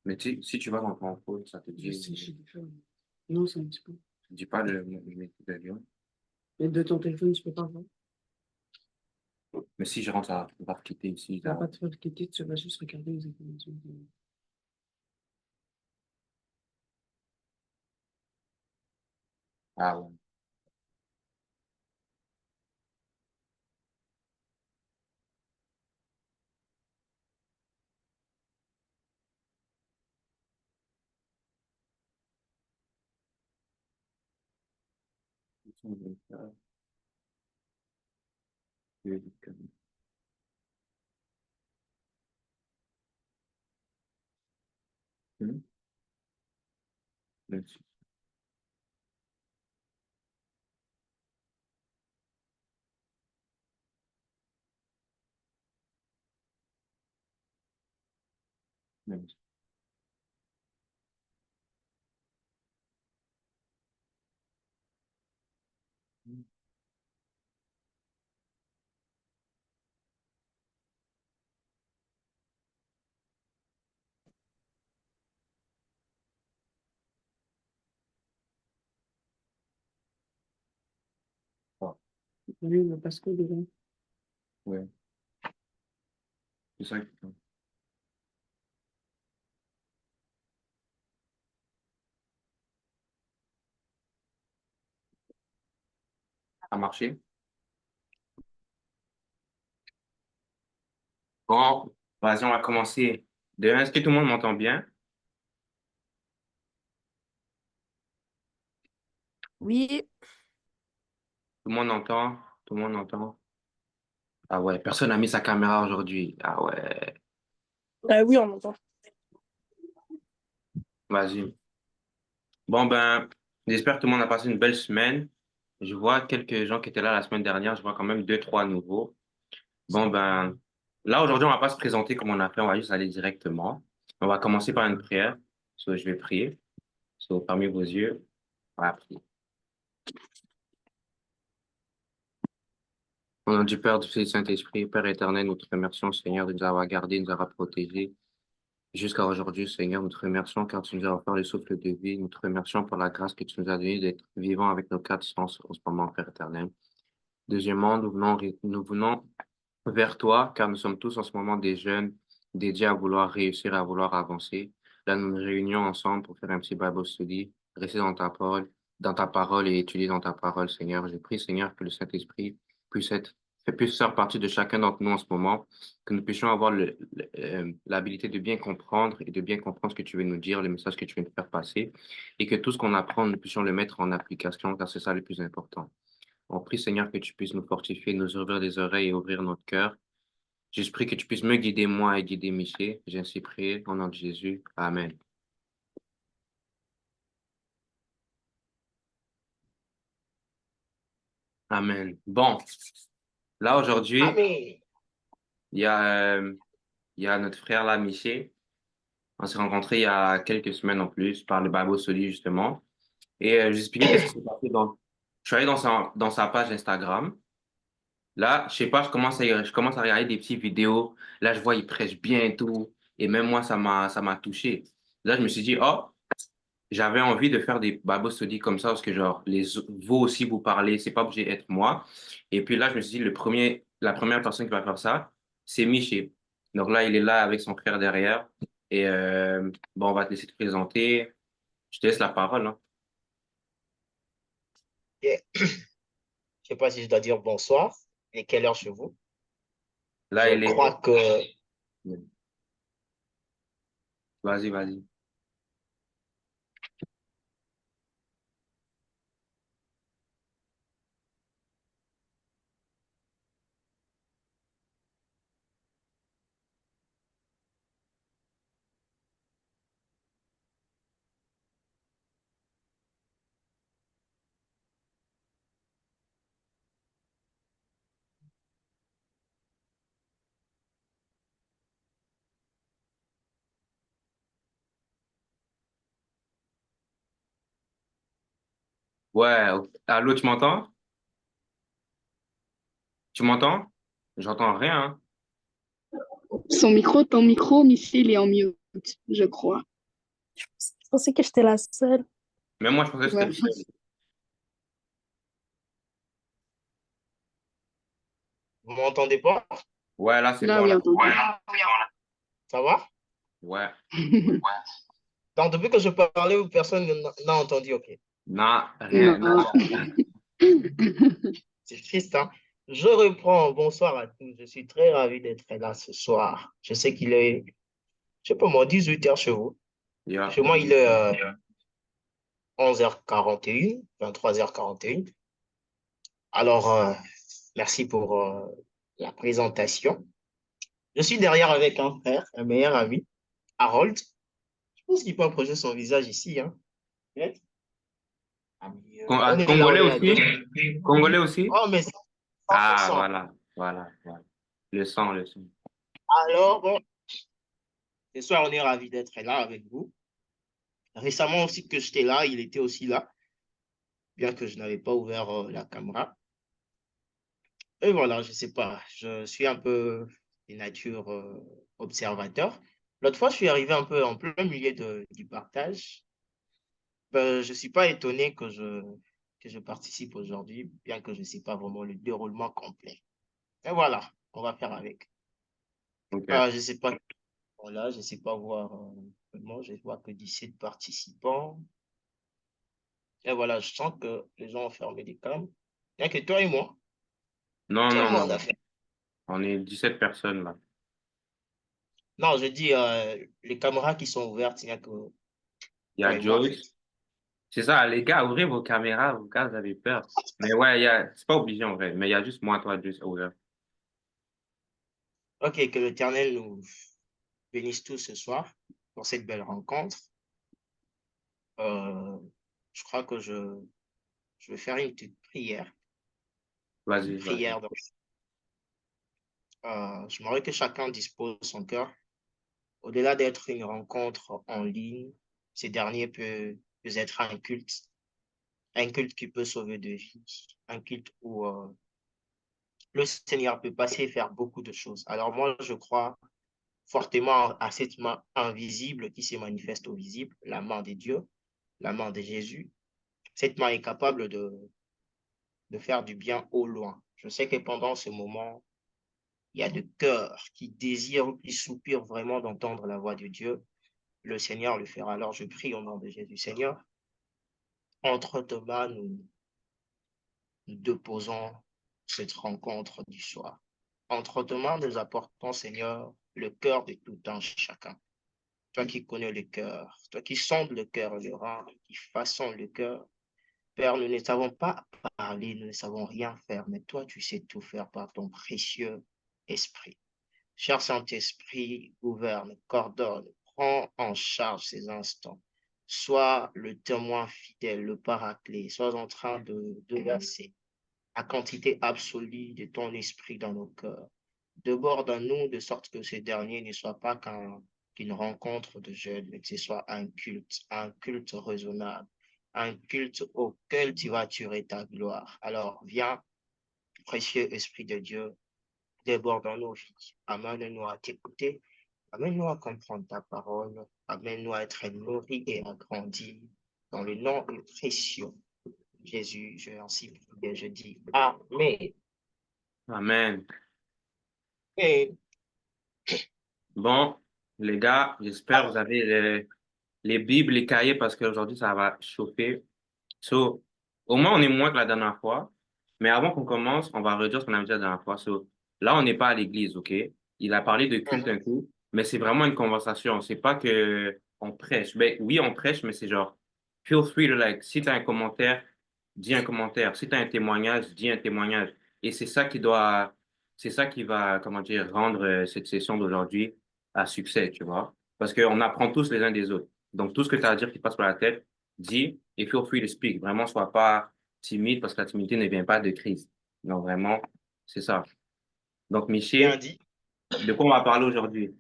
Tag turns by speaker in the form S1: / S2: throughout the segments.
S1: Mais si tu vas dans ton code, ça te
S2: Je
S1: dit,
S2: sais, j'ai déjà. Non, c'est un petit peu.
S1: dis pas le métier d'avion.
S2: Mais de ton téléphone, tu peux pas voir.
S1: Mais si je rentre, ça va te quitter ici.
S2: Tu vas pas te faire quitter, tu vas juste regarder les informations.
S1: Ah ouais. Hmm. Merci. Merci. Ah,
S2: Oui, le passeport dedans.
S1: ouais, c'est ça. A marché. Bon, vas-y, on va commencer. Est-ce que tout le monde m'entend bien?
S3: Oui,
S1: Tout le monde entend? Tout le monde entend? Ah ouais, personne n'a mis sa caméra aujourd'hui. Ah ouais,
S3: oui, on entend.
S1: vas-y. Bon, ben, j'espère que tout le monde a passé une belle semaine. Je vois quelques gens qui étaient là la semaine dernière. Je vois quand même deux, trois nouveaux. Bon, ben, là, aujourd'hui, on va pas se présenter comme on a fait. On va juste aller directement. On va commencer par une prière. Je vais prier. Fermez vos yeux. On va prier. Au nom du Père, du Fils et du Saint-Esprit, Père éternel, nous te remercions, Seigneur, de nous avoir gardés, de nous avoir protégés. Jusqu'à aujourd'hui, Seigneur, nous te remercions car tu nous as offert le souffle de vie. Nous te remercions pour la grâce que tu nous as donnée d'être vivants avec nos quatre sens en ce moment, Père éternel. Deuxièmement, nous venons vers toi car nous sommes tous en ce moment des jeunes dédiés à vouloir réussir, à vouloir avancer. Là, nous nous réunions ensemble pour faire un petit Bible study, rester dans ta parole et étudier dans ta parole, Seigneur. Je prie, Seigneur, que le Saint-Esprit puisse être, puisse faire partie de chacun d'entre nous en ce moment, que nous puissions avoir l'habilité de bien comprendre et de bien comprendre ce que tu veux nous dire, le message que tu veux nous faire passer, et que tout ce qu'on apprend, nous puissions le mettre en application, car c'est ça le plus important. On prie, Seigneur, que tu puisses nous fortifier, nous ouvrir les oreilles et ouvrir notre cœur. Je prie que tu puisses me guider, moi, et guider Miché. J'ai ainsi prié au nom de Jésus. Amen. Amen. Bon, là, aujourd'hui,
S4: Amen.
S1: il y a, euh, il y a notre frère là, Miché. On s'est rencontrés il y a quelques semaines en plus par le Bible Study, justement. Et je lui expliquais qu'est-ce qui s'est passé je suis allé dans sa page Instagram. Là, je sais pas, je commence à regarder des petites vidéos. Là, je vois, il prêche bien et tout. Et même moi, ça m'a touché. Là, je me suis dit, oh, j'avais envie de faire des Bible studies comme ça parce que, genre, vous aussi, vous parlez, c'est pas obligé d'être moi. Et puis là, je me suis dit, la première personne qui va faire ça, c'est Miché. Donc là, il est là avec son frère derrière. Et bon, on va te laisser te présenter. Je te laisse la parole, hein.
S4: Yeah. Je sais pas si je dois dire bonsoir et quelle heure chez vous.
S1: Là,
S4: Je
S1: il est.
S4: crois que
S1: Vas-y, vas-y. Ouais, allô, tu m'entends? Tu m'entends? J'entends rien, hein.
S5: Ton micro, Michel, il est en mute, je crois.
S3: Je pensais que j'étais la seule.
S1: Mais moi, je pensais que c'était
S2: Ouais.
S1: le seul.
S4: Vous m'entendez pas?
S1: Ouais, là, c'est
S2: Là,
S1: bon,
S2: oui,
S1: là.
S2: entendu.
S4: Ça va?
S1: Ouais.
S4: Donc, depuis que je parlais, personne n'a entendu, ok.
S1: Non, rien.
S2: Non.
S4: C'est triste, hein? Je reprends. Bonsoir à tous. Je suis très ravi d'être là ce soir. Je sais qu'il est, je sais pas moi, 18h chez vous.
S1: Yeah.
S4: Chez moi, il est 11h41, 23h41. Alors, merci pour la présentation. Je suis derrière avec un frère, un meilleur ami, Harold. Je pense qu'il peut approcher son visage ici, hein. Peut-être. On est là, on
S1: Congolais
S4: est à deux.
S1: aussi? Congolais aussi?
S4: Oh, mais
S1: Ah,
S4: 100%.
S1: voilà, voilà, voilà. Le sang, le sang.
S4: Alors, bon, ce soir, on est ravis d'être là avec vous. Récemment aussi que j'étais là, il était aussi là, bien que je n'avais pas ouvert la caméra. Et voilà, je sais pas, je suis un peu de nature observateur. L'autre fois, je suis arrivé un peu en plein milieu du partage. Ben, je ne suis pas étonné que je participe aujourd'hui, bien que je ne sais pas vraiment le déroulement complet. Et voilà, on va faire avec.
S1: OK.
S4: Je sais pas, voilà, je sais pas voir vraiment, je vois que 17 participants. Et voilà, je sens que les gens ont fermé des cams. Il n'y a que toi et moi.
S1: Non,
S4: Toi et
S1: non,
S4: moi,
S1: non.
S4: on a fait.
S1: On est 17 personnes là.
S4: Non, je dis les caméras qui sont ouvertes, il n'y a que
S1: Il y
S4: toi
S1: a
S4: et moi, en fait.
S1: Joyce. C'est ça, les gars, ouvrez vos caméras, vos gars, vous avez peur. Mais ouais, c'est pas obligé en vrai, mais il y a juste moi, toi, Joyce, ouvert.
S4: Ok, que l'Éternel nous bénisse tous ce soir pour cette belle rencontre. Euh, je crois que je vais faire une petite prière. Une
S1: Vas-y, vas-y.
S4: prière. J'aimerais que chacun dispose son cœur. Au-delà d'être une rencontre en ligne, ces derniers peut être un culte qui peut sauver des vies, un culte où le Seigneur peut passer et faire beaucoup de choses. Alors moi, je crois fortement à cette main invisible qui se manifeste au visible, la main de Dieu, la main de Jésus. Cette main est capable de faire du bien au loin. Je sais que pendant ce moment, il y a des cœurs qui désirent ou qui soupirent vraiment d'entendre la voix de Dieu. Le Seigneur le fera. Alors je prie au nom de Jésus. Seigneur, entre tes mains, nous déposons cette rencontre du soir. Entre tes mains, nous apportons, Seigneur, le cœur de tout un chacun. Toi qui connais le cœur, toi qui sondes le cœur et le rein, qui façonnes le cœur. Père, nous ne savons pas parler, nous ne savons rien faire, mais toi, tu sais tout faire par ton précieux esprit. Cher Saint-Esprit, gouverne, coordonne, prends en charge ces instants. Sois le témoin fidèle, le paraclet, sois en train de verser la quantité absolue de ton esprit dans nos cœurs. Déborde en nous de sorte que ces derniers ne soient pas qu'une rencontre de jeunes, mais que ce soit un culte raisonnable, un culte auquel tu vas tuer ta gloire. Alors viens, précieux Esprit de Dieu, déborde dans nos vies. Amène-nous à t'écouter, amène-nous à comprendre ta parole, amène-nous à être nourris et agrandis dans le nom précieux Jésus. Je ainsi prie et je dis Amen.
S1: Amen.
S4: Et
S1: Bon, les gars, j'espère que vous avez les Bibles, les cahiers, parce qu'aujourd'hui, ça va chauffer. So, au moins, on est moins que la dernière fois. Mais avant qu'on commence, on va redire ce qu'on avait dit la dernière fois. So, là, on n'est pas à l'église, OK? Il a parlé de culte un coup, mais c'est vraiment une conversation. C'est pas que on prêche. Ben, oui, on prêche, mais c'est genre, feel free to like, si tu as un commentaire, dis un commentaire. Si tu as un témoignage, dis un témoignage. Et c'est ça qui va, comment dire, rendre cette session d'aujourd'hui à succès, tu vois? Parce qu'on apprend tous les uns des autres. Donc, tout ce que tu as à dire qui passe par la tête, dis et feel free to speak. Vraiment, sois pas timide parce que la timidité ne vient pas de crise. Donc, vraiment, c'est ça. Donc,
S4: bien
S1: Michel,
S4: dit.
S1: de quoi on va parler aujourd'hui?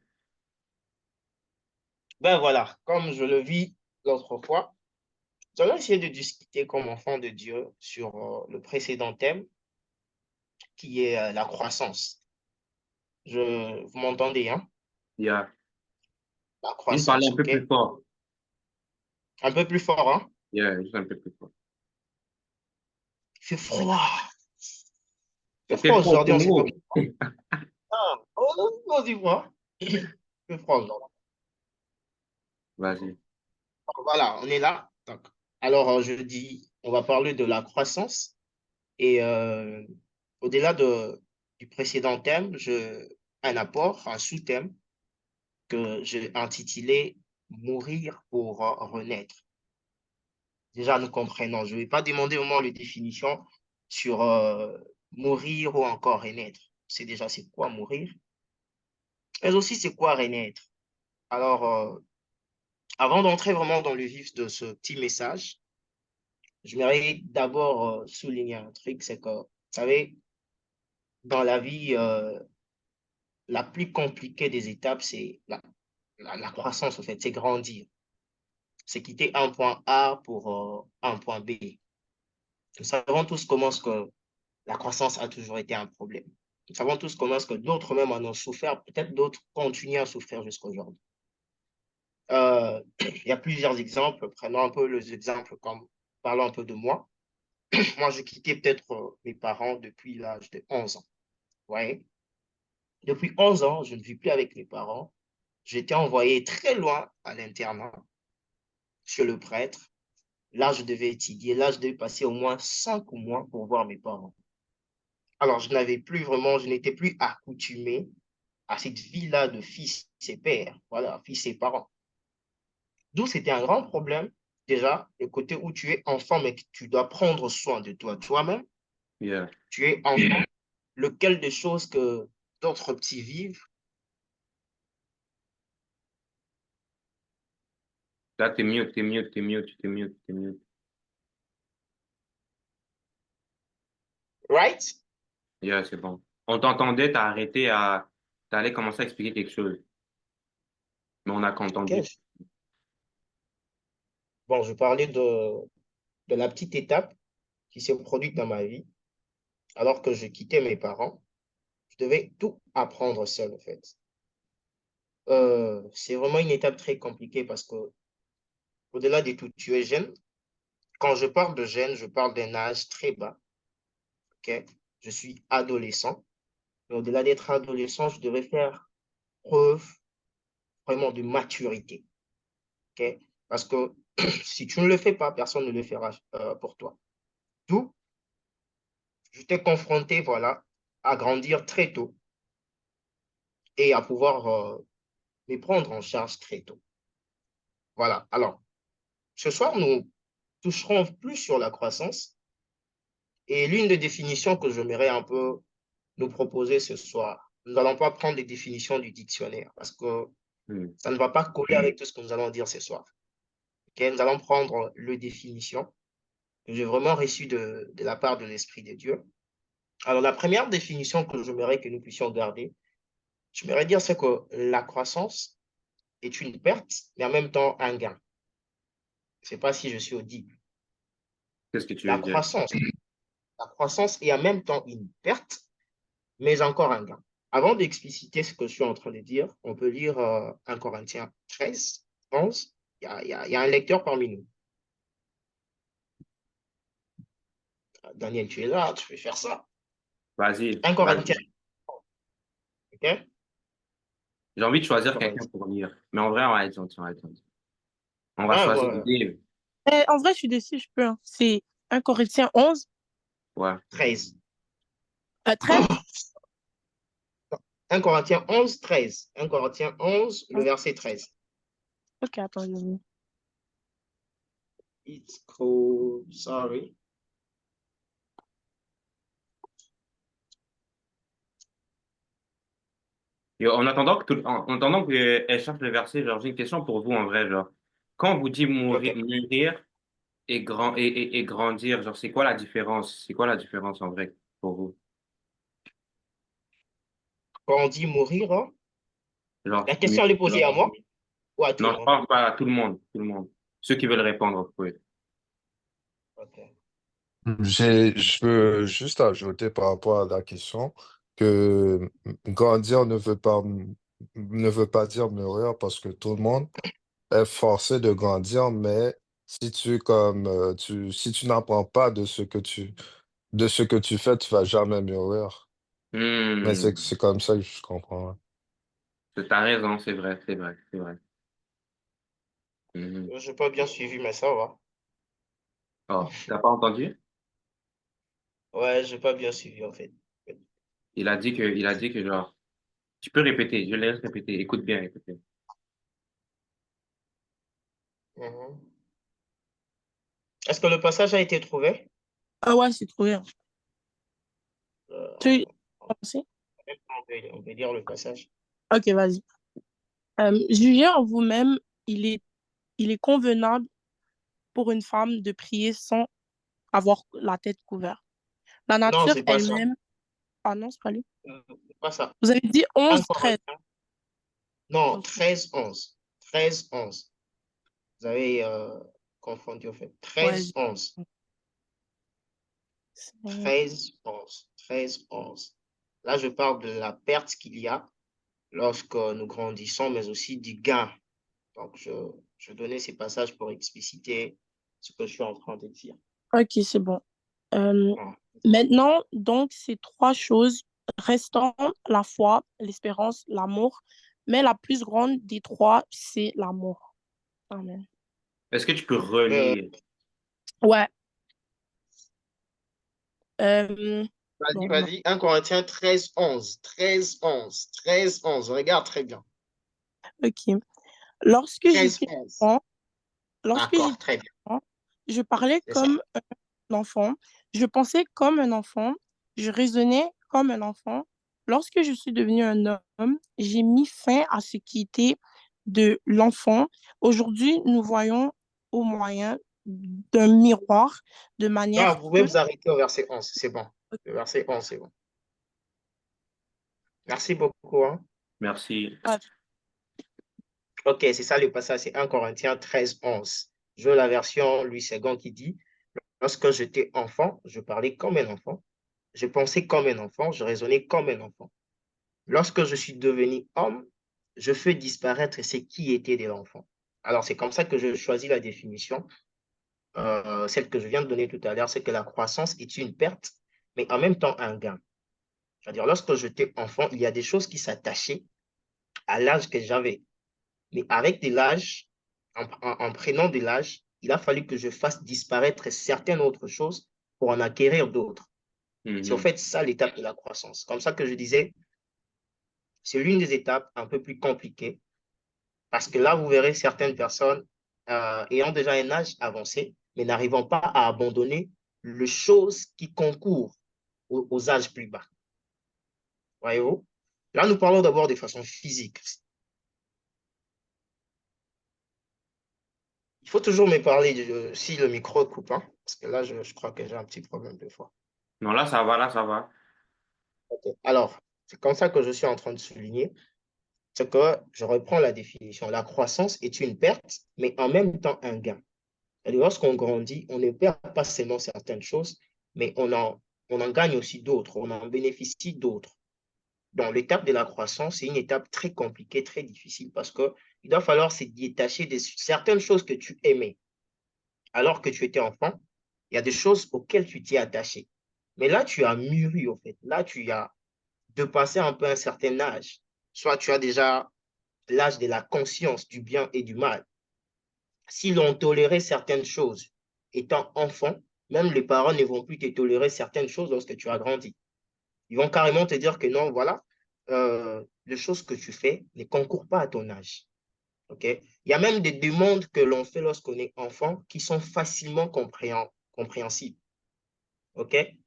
S4: Ben voilà, comme je le vis l'autre fois, nous allons essayer de discuter comme enfant de Dieu sur le précédent thème qui est la croissance. Vous m'entendez, hein?
S1: Il y a,
S4: La
S1: il parler
S4: croissance,
S1: un peu
S4: ok?
S1: plus fort.
S4: Un peu plus fort, hein?
S1: Yeah, juste un peu plus fort.
S4: Il fait froid. Il fait
S1: C'était
S4: froid
S1: froid au
S4: aujourd'hui, on sait pas
S1: Congo.
S4: pourquoi. Ah, oh, dis-moi. Il fait froid aujourd'hui.
S1: Vas-y.
S4: Voilà, on est là. Donc, alors, je dis, on va parler de la croissance. Et au-delà du précédent thème, un apport, un sous-thème que j'ai intitulé Mourir pour renaître. Déjà, nous comprenons. Je ne vais pas demander au moins les définitions sur mourir ou encore renaître. C'est déjà c'est quoi mourir, mais aussi c'est quoi renaître. Alors, avant d'entrer vraiment dans le vif de ce petit message, j'aimerais d'abord souligner un truc, c'est que, vous savez, dans la vie, la plus compliquée des étapes, c'est la croissance, en fait, c'est grandir. C'est quitter un point A pour un point B. Nous savons tous comment est-ce que la croissance a toujours été un problème. Nous savons tous comment est-ce que d'autres même en ont souffert, peut-être d'autres continuent à souffrir jusqu'à aujourd'hui. Il y a plusieurs exemples. Prenons un peu les exemples comme, parlons un peu de moi. Moi, j'ai quitté peut-être mes parents depuis l'âge de 11 ans. Ouais. Depuis 11 ans, je ne vis plus avec mes parents. J'ai été envoyé très loin à l'internat chez le prêtre. Là, je devais étudier. Là, je devais passer au moins 5 mois pour voir mes parents. Alors, je n'étais plus accoutumé à cette vie-là de fils et père, voilà, fils et parents. D'où c'était un grand problème, déjà, le côté où tu es enfant, mais que tu dois prendre soin de toi-même.
S1: Yeah.
S4: Tu es enfant, lequel des choses que d'autres petits vivent,
S1: Là, t'es mieux, t'es mieux, t'es mieux, t'es mieux, t'es mieux.
S4: right?
S1: Yeah, c'est bon. On t'entendait, t'as arrêté à... T'allais commencer à expliquer quelque chose, mais on n'a qu'entendu.
S4: Ok. Bon, je parlais de la petite étape qui s'est produite dans ma vie, alors que je quittais mes parents. Je devais tout apprendre seul, en fait. C'est vraiment une étape très compliquée parce que, au-delà de tout, tu es jeune. Quand je parle de jeune, je parle d'un âge très bas. Ok. Je suis adolescent. Mais au-delà d'être adolescent, je devais faire preuve vraiment de maturité. Ok. Parce que si tu ne le fais pas, personne ne le fera pour toi. D'où je t'ai confronté, voilà, à grandir très tôt et à pouvoir me prendre en charge très tôt. Voilà. Alors, ce soir, nous toucherons plus sur la croissance. Et l'une des définitions que j'aimerais un peu nous proposer ce soir, nous n'allons pas prendre les définitions du dictionnaire parce que
S1: Hmm.
S4: ça ne va pas coller avec tout ce que nous allons dire ce soir. Okay? Nous allons prendre les définitions que j'ai vraiment reçues de la part de l'Esprit de Dieu. Alors, la première définition que j'aimerais que nous puissions garder, j'aimerais dire c'est que la croissance est une perte, mais en même temps un gain. Je ne sais pas si je suis audible.
S1: Qu'est-ce que tu
S4: La
S1: veux dire?
S4: croissance, la croissance est en même temps une perte, mais encore un gain. Avant d'expliciter ce que je suis en train de dire, on peut lire 1 Corinthiens 13, 11. Il y a un lecteur parmi nous. Daniel, tu es là, tu peux faire ça.
S1: Vas-y,
S4: 1 Corinthiens,
S1: vas-y.
S4: ok?
S1: J'ai envie de
S4: 1
S1: choisir quelqu'un
S4: Corinthiens.
S1: pour lire. Mais en vrai, on va être gentil, on va être gentil. On va
S4: Ouais,
S1: choisir
S4: ouais,
S1: Dave.
S3: En vrai, je suis déçue, je peux, hein. C'est 1 Corinthiens 11,
S1: Ouais.
S4: 13.
S3: 13.
S4: 1 Corinthiens 11, 13. 1 Corinthiens 11, le verset 13.
S3: Ok, attends, je vais-
S4: It's cool, sorry.
S1: Et en attendant qu'elle cherche le verset, genre, j'ai une question pour vous en vrai, genre. Quand on vous dit
S4: Ok.
S1: mourir et grandir, genre, c'est quoi la différence? C'est quoi la différence en vrai pour vous?
S4: Quand on dit mourir, hein,
S1: Genre,
S4: la question elle est posée à moi ou à tout
S1: non,
S4: le
S1: je
S4: monde?
S1: parle pas à tout le monde, tout le monde. Ceux qui veulent répondre, vous pouvez.
S4: Ok.
S5: Je veux juste ajouter par rapport à la question que grandir ne veut pas dire mourir parce que tout le monde est forcé de grandir, mais si si tu n'apprends pas de ce que tu fais, tu vas jamais mûrir. Mais
S1: Hmm.
S5: c'est comme ça que je comprends.
S1: T'as raison, c'est vrai, c'est vrai, c'est vrai. Mhm.
S4: Je n'ai pas bien suivi, mais ça va.
S1: Oh, t'as pas entendu?
S4: Ouais, je n'ai pas bien suivi en fait.
S1: Il a dit que genre, tu peux répéter, je laisse répéter. Écoute bien, écoute bien.
S4: Mhm. Est-ce que le passage a été trouvé?
S3: Ah ouais, c'est trouvé, hein. Tu
S4: On
S3: pensais?
S4: on peut dire le passage.
S3: Ok, vas-y. Jugez en vous-même, il est convenable pour une femme de prier sans avoir la tête couverte. La
S4: Non,
S3: nature
S4: c'est pas ça.
S3: elle-même. Ah non, c'est pas lui.
S4: C'est pas ça.
S3: Vous avez dit 11, 13.
S4: Incorrect. Non,
S3: Ok.
S4: 13-11. 13-11. Vous avez confondu en fait.
S3: Ouais,
S4: 13-11.
S3: c'est-
S4: 13-11. 13-11. Là, je parle de la perte qu'il y a lorsque nous grandissons, mais aussi du gain. Donc, je donnais ces passages pour expliciter ce que je suis en train de dire.
S3: ok, c'est bon. Euh,
S4: Ah,
S3: Maintenant, donc, ces trois choses restant la foi, l'espérance, l'amour. Mais la plus grande des trois, c'est l'amour. Amen.
S1: Est-ce que tu peux
S4: Euh,
S1: relire?
S3: Ouais. Euh,
S4: vas-y,
S3: bon, non.
S4: vas-y. 1 Corinthiens 13-11. 13-11. 13-11. Regarde très bien.
S3: Ok. Lorsque j'étais
S4: 13-11.
S3: enfant, lorsque
S4: D'accord,
S3: j'étais
S4: très bien.
S3: enfant, je parlais
S4: C'est ça.
S3: comme un enfant, je pensais comme un enfant, je raisonnais comme un enfant. Lorsque je suis devenue un homme, j'ai mis fin à ce qui était de l'enfant. Aujourd'hui, nous voyons au moyen d'un miroir de
S4: Non,
S3: manière
S4: vous pouvez
S3: peu...
S4: vous arrêter au verset 11. C'est bon. Le verset 11, c'est bon. Merci beaucoup, hein.
S1: Merci.
S3: Ah,
S4: Ok, c'est ça le passage. C'est 1 Corinthiens 13-11. Je veux la version Louis II qui dit, lorsque j'étais enfant, je parlais comme un enfant. Je pensais comme un enfant. Je raisonnais comme un enfant. Lorsque je suis devenu homme, je fais disparaître ce qui était de l'enfant. Alors, c'est comme ça que je choisis la définition. Celle que je viens de donner tout à l'heure, c'est que la croissance est une perte, mais en même temps un gain. C'est-à-dire, lorsque j'étais enfant, il y a des choses qui s'attachaient à l'âge que j'avais. Mais avec de l'âge, en prenant de l'âge, il a fallu que je fasse disparaître certaines autres choses pour en acquérir d'autres. C'est en
S1: Mhm.
S4: fait ça l'étape de la croissance. Comme ça que je disais, c'est l'une des étapes un peu plus compliquées parce que là, vous verrez certaines personnes ayant déjà un âge avancé, mais n'arrivant pas à abandonner les choses qui concourent aux âges plus bas. Voyez-vous? Là, nous parlons d'abord de façon physique. Il faut toujours me parler si le micro coupe, hein, parce que là, je crois que j'ai un petit problème de fois.
S1: Non, là, ça va, là, ça va.
S4: Okay. Alors, c'est comme ça que je suis en train de souligner, c'est que je reprends la définition. La croissance est une perte, mais en même temps un gain. Et lorsqu'on grandit, on ne perd pas seulement certaines choses, mais on en gagne aussi d'autres, on en bénéficie d'autres. Donc, l'étape de la croissance, c'est une étape très compliquée, très difficile, parce qu'il doit falloir se détacher de certaines choses que tu aimais. Alors que tu étais enfant, il y a des choses auxquelles tu t'es attaché. Mais là, tu as mûri, en fait. Là, tu as dépassé un peu un certain âge. Soit tu as déjà l'âge de la conscience du bien et du mal. Si l'on tolérait certaines choses étant enfant, même les parents ne vont plus te tolérer certaines choses lorsque tu as grandi. Ils vont carrément te dire que non, voilà, les choses que tu fais ne concourent pas à ton âge. Okay? Il y a même des demandes que l'on fait lorsqu'on est enfant qui sont facilement compréhensibles. Okay?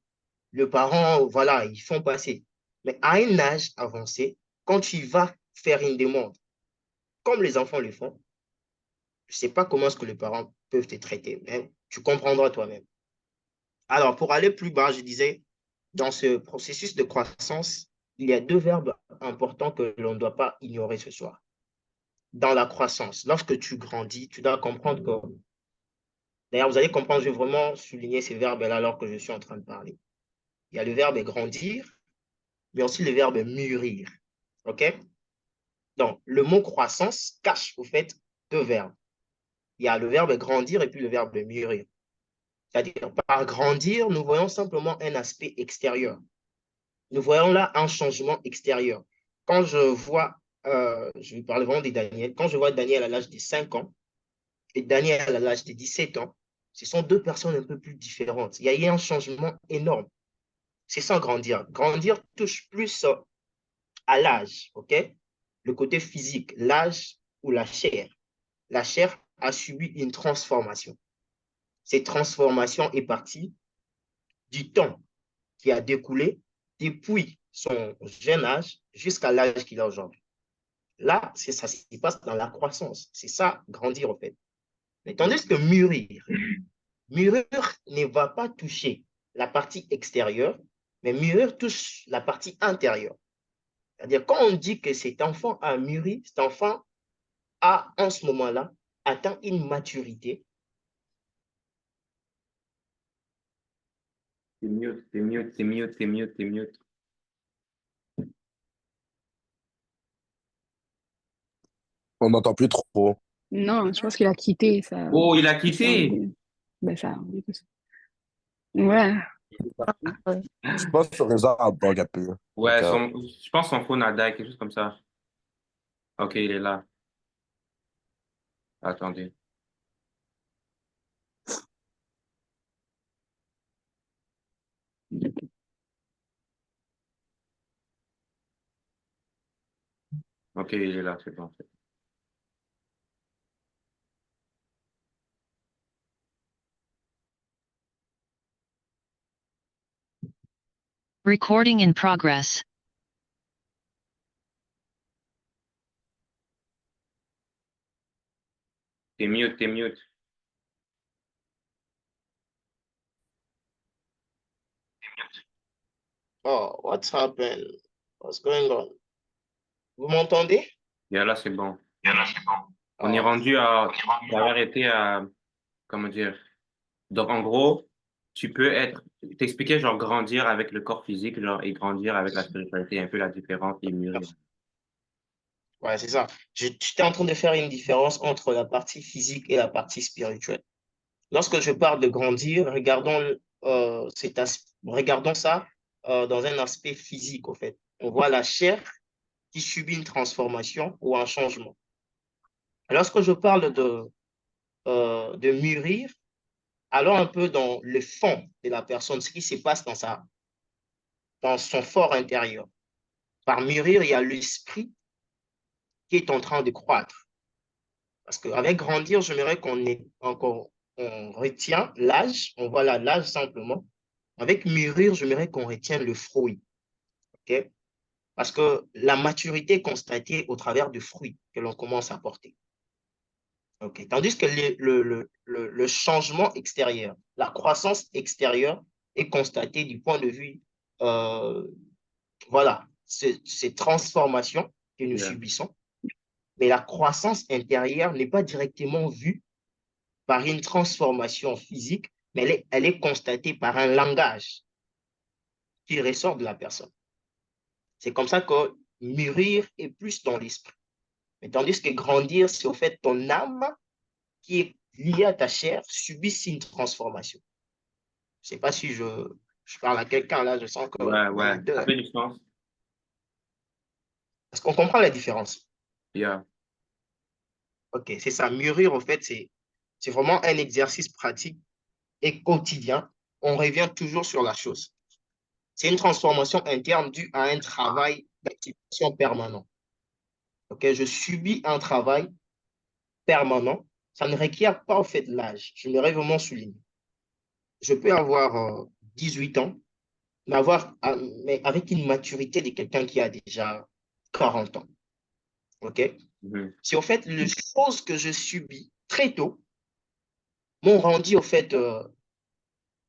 S4: Le parent, voilà, ils font passer. Mais à un âge avancé, quand tu vas faire une demande, comme les enfants le font, je ne sais pas comment est-ce que les parents peuvent te traiter, mais tu comprendras toi-même. Alors, pour aller plus bas, je disais, dans ce processus de croissance, il y a deux verbes importants que l'on ne doit pas ignorer ce soir. Dans la croissance, lorsque tu grandis, tu dois comprendre que, d'ailleurs, vous allez comprendre, je vais vraiment souligner ces verbes-là alors que je suis en train de parler. Il y a le verbe grandir, mais aussi le verbe mûrir. OK? Donc, le mot croissance cache au fait deux verbes. Il il y a le verbe grandir et puis le verbe mûrir. C'est-à-dire, par grandir, nous voyons simplement un aspect extérieur. Nous voyons là un changement extérieur. Quand je vois, je parle vraiment de Daniel, quand je vois Daniel à l'âge de 5 ans et Daniel à l'âge de 17 ans, ce sont deux personnes un peu plus différentes. Il y a eu un changement énorme. C'est ça grandir. Grandir touche plus à l'âge, OK? Le côté physique, l'âge ou la chair. La chair a subi une transformation. Cette transformation est partie du temps qui a découlé depuis son jeune âge jusqu'à l'âge qu'il a aujourd'hui. Là, ça se passe dans la croissance. C'est ça, grandir en fait. Mais tandis que mûrir ne va pas toucher la partie extérieure, mais mûrir touche la partie intérieure. C'est-à-dire, quand on dit que cet enfant a mûri, cet enfant a, en ce moment-là, atteint une maturité.
S1: T'es mute, t'es mute, t'es mute, t'es mute, t'es mute.
S5: On n'entend plus trop.
S6: Non, je pense qu'il a quitté ça.
S1: Oh, il a
S6: Ça
S1: quitté!
S6: ben ça. Ouais.
S5: Je pense que le réseau a bug un peu.
S1: Ouais,
S5: Donc,
S1: je pense son phone a die, quelque chose comme ça. Ok, il est là. Attendez. Ok, il est là, c'est bon.
S7: Recording in progress.
S1: T'es mute, t'es mute.
S4: Oh, what's happened? What's going on? Vous m'entendez?
S1: Et là, c'est bon. On est
S4: Oh,
S1: rendu à, on va arrêter à, comment dire. Donc, en gros, tu peux t'expliquer genre grandir avec le corps physique, genre, et grandir avec la spiritualité, un peu la différence et mûrir.
S4: ouais, c'est ça. J'étais en train de faire une différence entre la partie physique et la partie spirituelle. Lorsque je parle de grandir, regardons ça dans un aspect physique, en fait. On voit la chair qui subit une transformation ou un changement. Lorsque je parle de mûrir, allons un peu dans le fond de la personne, ce qui se passe dans son fort intérieur. Par mûrir, il y a l'esprit qui est en train de croître. Parce qu'avec grandir, j'aimerais on retient l'âge, on voit l'âge simplement. Avec mûrir, j'aimerais qu'on retienne le fruit. Okay? Parce que la maturité est constatée au travers du fruit que l'on commence à porter. Okay? Tandis que le changement extérieur, la croissance extérieure est constatée du point de vue, voilà, ces transformations que nous
S1: Yeah.
S4: subissons. Mais la croissance intérieure n'est pas directement vue par une transformation physique, mais elle est constatée par un langage qui ressort de la personne. C'est comme ça que mûrir est plus dans l'esprit. Mais tandis que grandir, c'est au fait ton âme qui est liée à ta chair subisse une transformation. Je ne sais pas si je parle à quelqu'un là, je sens que...
S1: Ouais, ça fait du sens.
S4: Est-ce qu'on comprend la différence?
S1: Yeah.
S4: Ok, c'est ça. Mûrir, en fait, c'est vraiment un exercice pratique et quotidien. On revient toujours sur la chose. C'est une transformation interne due à un travail d'activation permanent. Okay? Je subis un travail permanent. Ça ne requiert pas, en fait, l'âge. Je me vraiment souligner. Je peux avoir 18 ans, mais avec une maturité de quelqu'un qui a déjà 40 ans. OK? C'est, en fait, les choses que je subis très tôt m'ont rendu, au fait,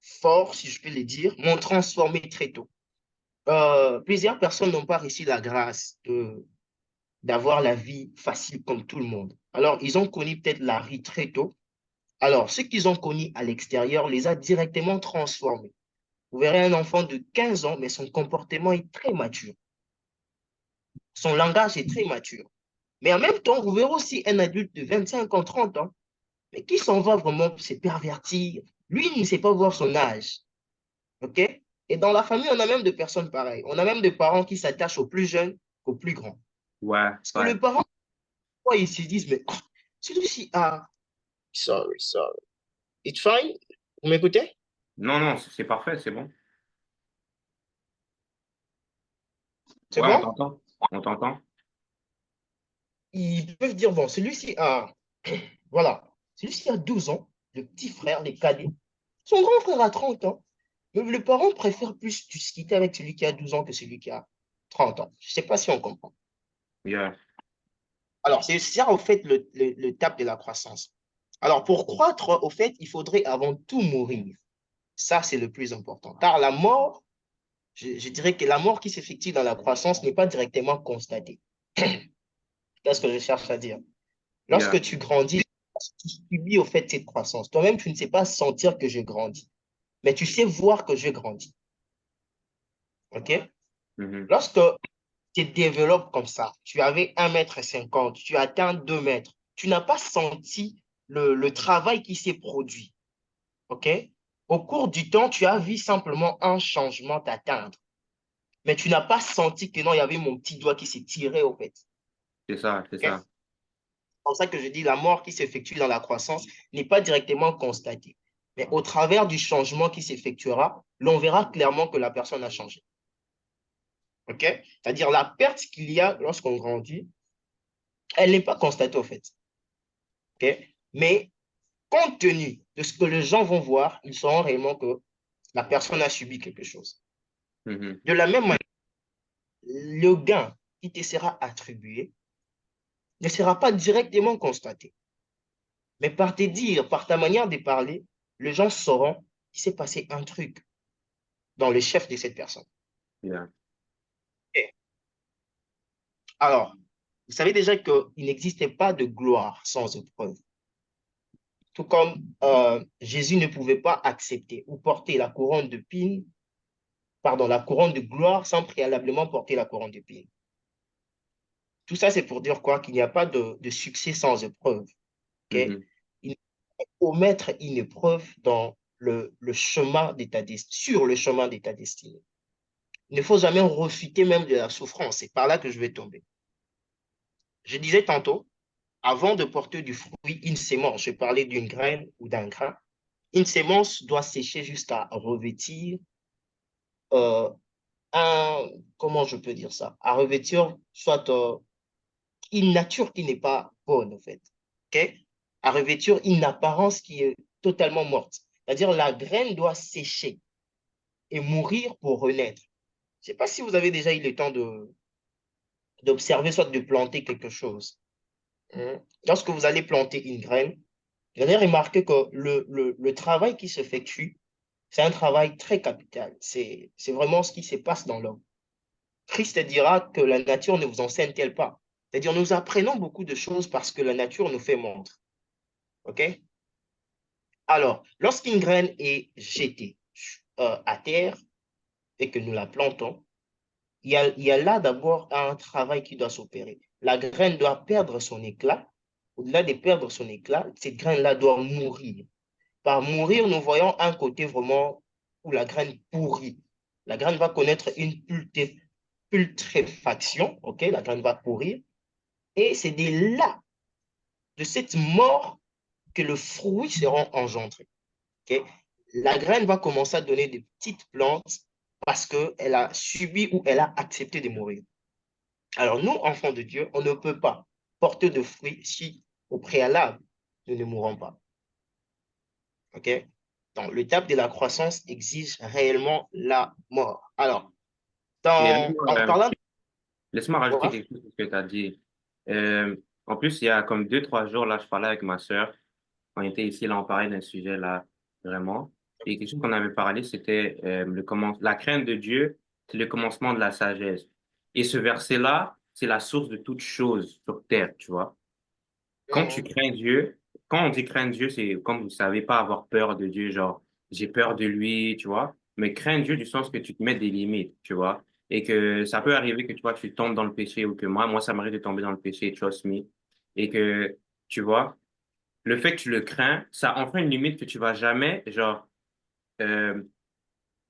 S4: fort, si je peux le dire, m'ont transformé très tôt. Plusieurs personnes n'ont pas réussi la grâce d'avoir la vie facile comme tout le monde. Alors, ils ont connu peut-être la vie très tôt. Alors, ce qu'ils ont connu à l'extérieur les a directement transformés. Vous verrez un enfant de 15 ans, mais son comportement est très mature. Son langage est très mature. Mais en même temps, vous verrez aussi un adulte de 25 ans, 30 ans. mais qui s'en va vraiment se pervertir. Lui, il ne sait pas voir son âge. OK? Et dans la famille, on a même des personnes pareilles. On a même des parents qui s'attachent aux plus jeunes qu'aux plus grands.
S1: Ouais,
S4: Parce que
S1: ouais.
S4: les parents, ils se disent, mais celui-ci, sorry. It's fine? Vous m'écoutez?
S1: Non, non, c'est parfait, c'est bon.
S4: C'est
S1: Ouais, on
S4: bon?
S1: t'entend. On t'entend.
S4: Ils peuvent dire, bon, celui-ci a, voilà, celui-ci a 12 ans, le petit frère, les cadets. Son grand frère a 30 ans. Mais le parent préfère plus discuter avec celui qui a 12 ans que celui qui a 30 ans. Je ne sais pas si on comprend.
S1: Yeah.
S4: Alors, c'est ça, au fait, le tap de la croissance. Alors, pour croître, au fait, il faudrait avant tout mourir. Ça, c'est le plus important. Car la mort, je dirais que la mort qui s'effectue dans la croissance n'est pas directement constatée. Qu'est-ce que je cherche à dire?
S1: Yeah.
S4: Lorsque tu grandis, tu subis au fait cette croissance. Toi-même, tu ne sais pas sentir que je grandis, mais tu sais voir que je grandis. OK?
S1: Mhm.
S4: Lorsque tu te développes comme ça, tu avais 1,50 m, tu atteins 2 mètres, tu n'as pas senti le travail qui s'est produit. OK? Au cours du temps, tu as vu simplement un changement t'atteindre. Mais tu n'as pas senti que non, il y avait mon petit doigt qui s'est tiré, au fait.
S1: C'est ça, c'est
S4: OK?
S1: ça.
S4: C'est pour ça que je dis la mort qui s'effectue dans la croissance n'est pas directement constatée. Mais au travers du changement qui s'effectuera, l'on verra clairement que la personne a changé. OK? C'est-à-dire la perte qu'il y a lorsqu'on grandit, elle n'est pas constatée, au fait. OK? Mais compte tenu de ce que les gens vont voir, ils sauront réellement que la personne a subi quelque chose.
S1: Mhm.
S4: De la même manière, le gain qui te sera attribué ne sera pas directement constaté. Mais par tes dires, par ta manière de parler, les gens sauront qu'il s'est passé un truc dans le chef de cette personne.
S1: Yeah.
S4: Et alors, vous savez déjà qu'il n'existait pas de gloire sans épreuve. Tout comme Jésus ne pouvait pas accepter ou porter la couronne de pine, pardon, la couronne de gloire sans préalablement porter la couronne de pine. Tout ça, c'est pour dire quoi? Qu'il n'y a pas de succès sans épreuve. Okay?
S1: Mhm.
S4: Il faut mettre une épreuve dans le chemin de sur le chemin de ta destinée. Il ne faut jamais refuter même de la souffrance. C'est par là que je vais tomber. Je disais tantôt, avant de porter du fruit, une sémence, je parlais d'une graine ou d'un grain, une sémence doit sécher jusqu'à revêtir euh, un, comment je peux dire ça, à revêtir soit une nature qui n'est pas bonne, en fait. OK? À revêtir une apparence qui est totalement morte. C'est-à-dire la graine doit sécher et mourir pour renaître. Je ne sais pas si vous avez déjà eu le temps d'observer, soit de planter quelque chose. Lorsque vous allez planter une graine, vous allez remarquer que le travail qui s'effectue, c'est un travail très capital. C'est vraiment ce qui se passe dans l'homme. Christ dira que la nature ne vous enseigne-t-elle pas? C'est-à-dire, nous apprenons beaucoup de choses parce que la nature nous fait montre. OK? Alors, lorsqu'une graine est jetée à terre et que nous la plantons, il y a là d'abord un travail qui doit s'opérer. La graine doit perdre son éclat. Au-delà de perdre son éclat, cette graine-là doit mourir. Par mourir, nous voyons un côté vraiment où la graine pourrit. La graine va connaître une putréfaction, ok? La graine va pourrir. Et c'est de là, de cette mort, que le fruit sera engendré. Okay? La graine va commencer à donner des petites plantes parce qu'elle a subi ou elle a accepté de mourir. Alors nous, enfants de Dieu, on ne peut pas porter de fruits si au préalable, nous ne mourrons pas. OK? Donc, l'étape de la croissance exige réellement la mort. Alors,
S1: Et
S4: en parlant de...
S1: laisse-moi rajouter
S4: Ouais,
S1: quelque chose sur ce que tu as dit. Euh, En plus, il y a comme 2, 3 jours, là, je parlais avec ma sœur. On était ici, là, on parlait d'un sujet, là, vraiment. Et quelque chose qu'on avait parlé, c'était la crainte de Dieu, c'est le commencement de la sagesse. Et ce verset-là, c'est la source de toute chose sur terre, tu vois. Quand tu crains Dieu, quand on dit craindre Dieu, c'est comme vous savez pas avoir peur de Dieu, genre j'ai peur de lui, tu vois. Mais craindre Dieu du sens que tu te mets des limites, tu vois. Et que ça peut arriver que tu vois, tu tombes dans le péché ou que moi, ça m'arrive de tomber dans le péché, trust me. Et que, tu vois, le fait que tu le crains, ça enfreint une limite que tu vas jamais, genre, euh,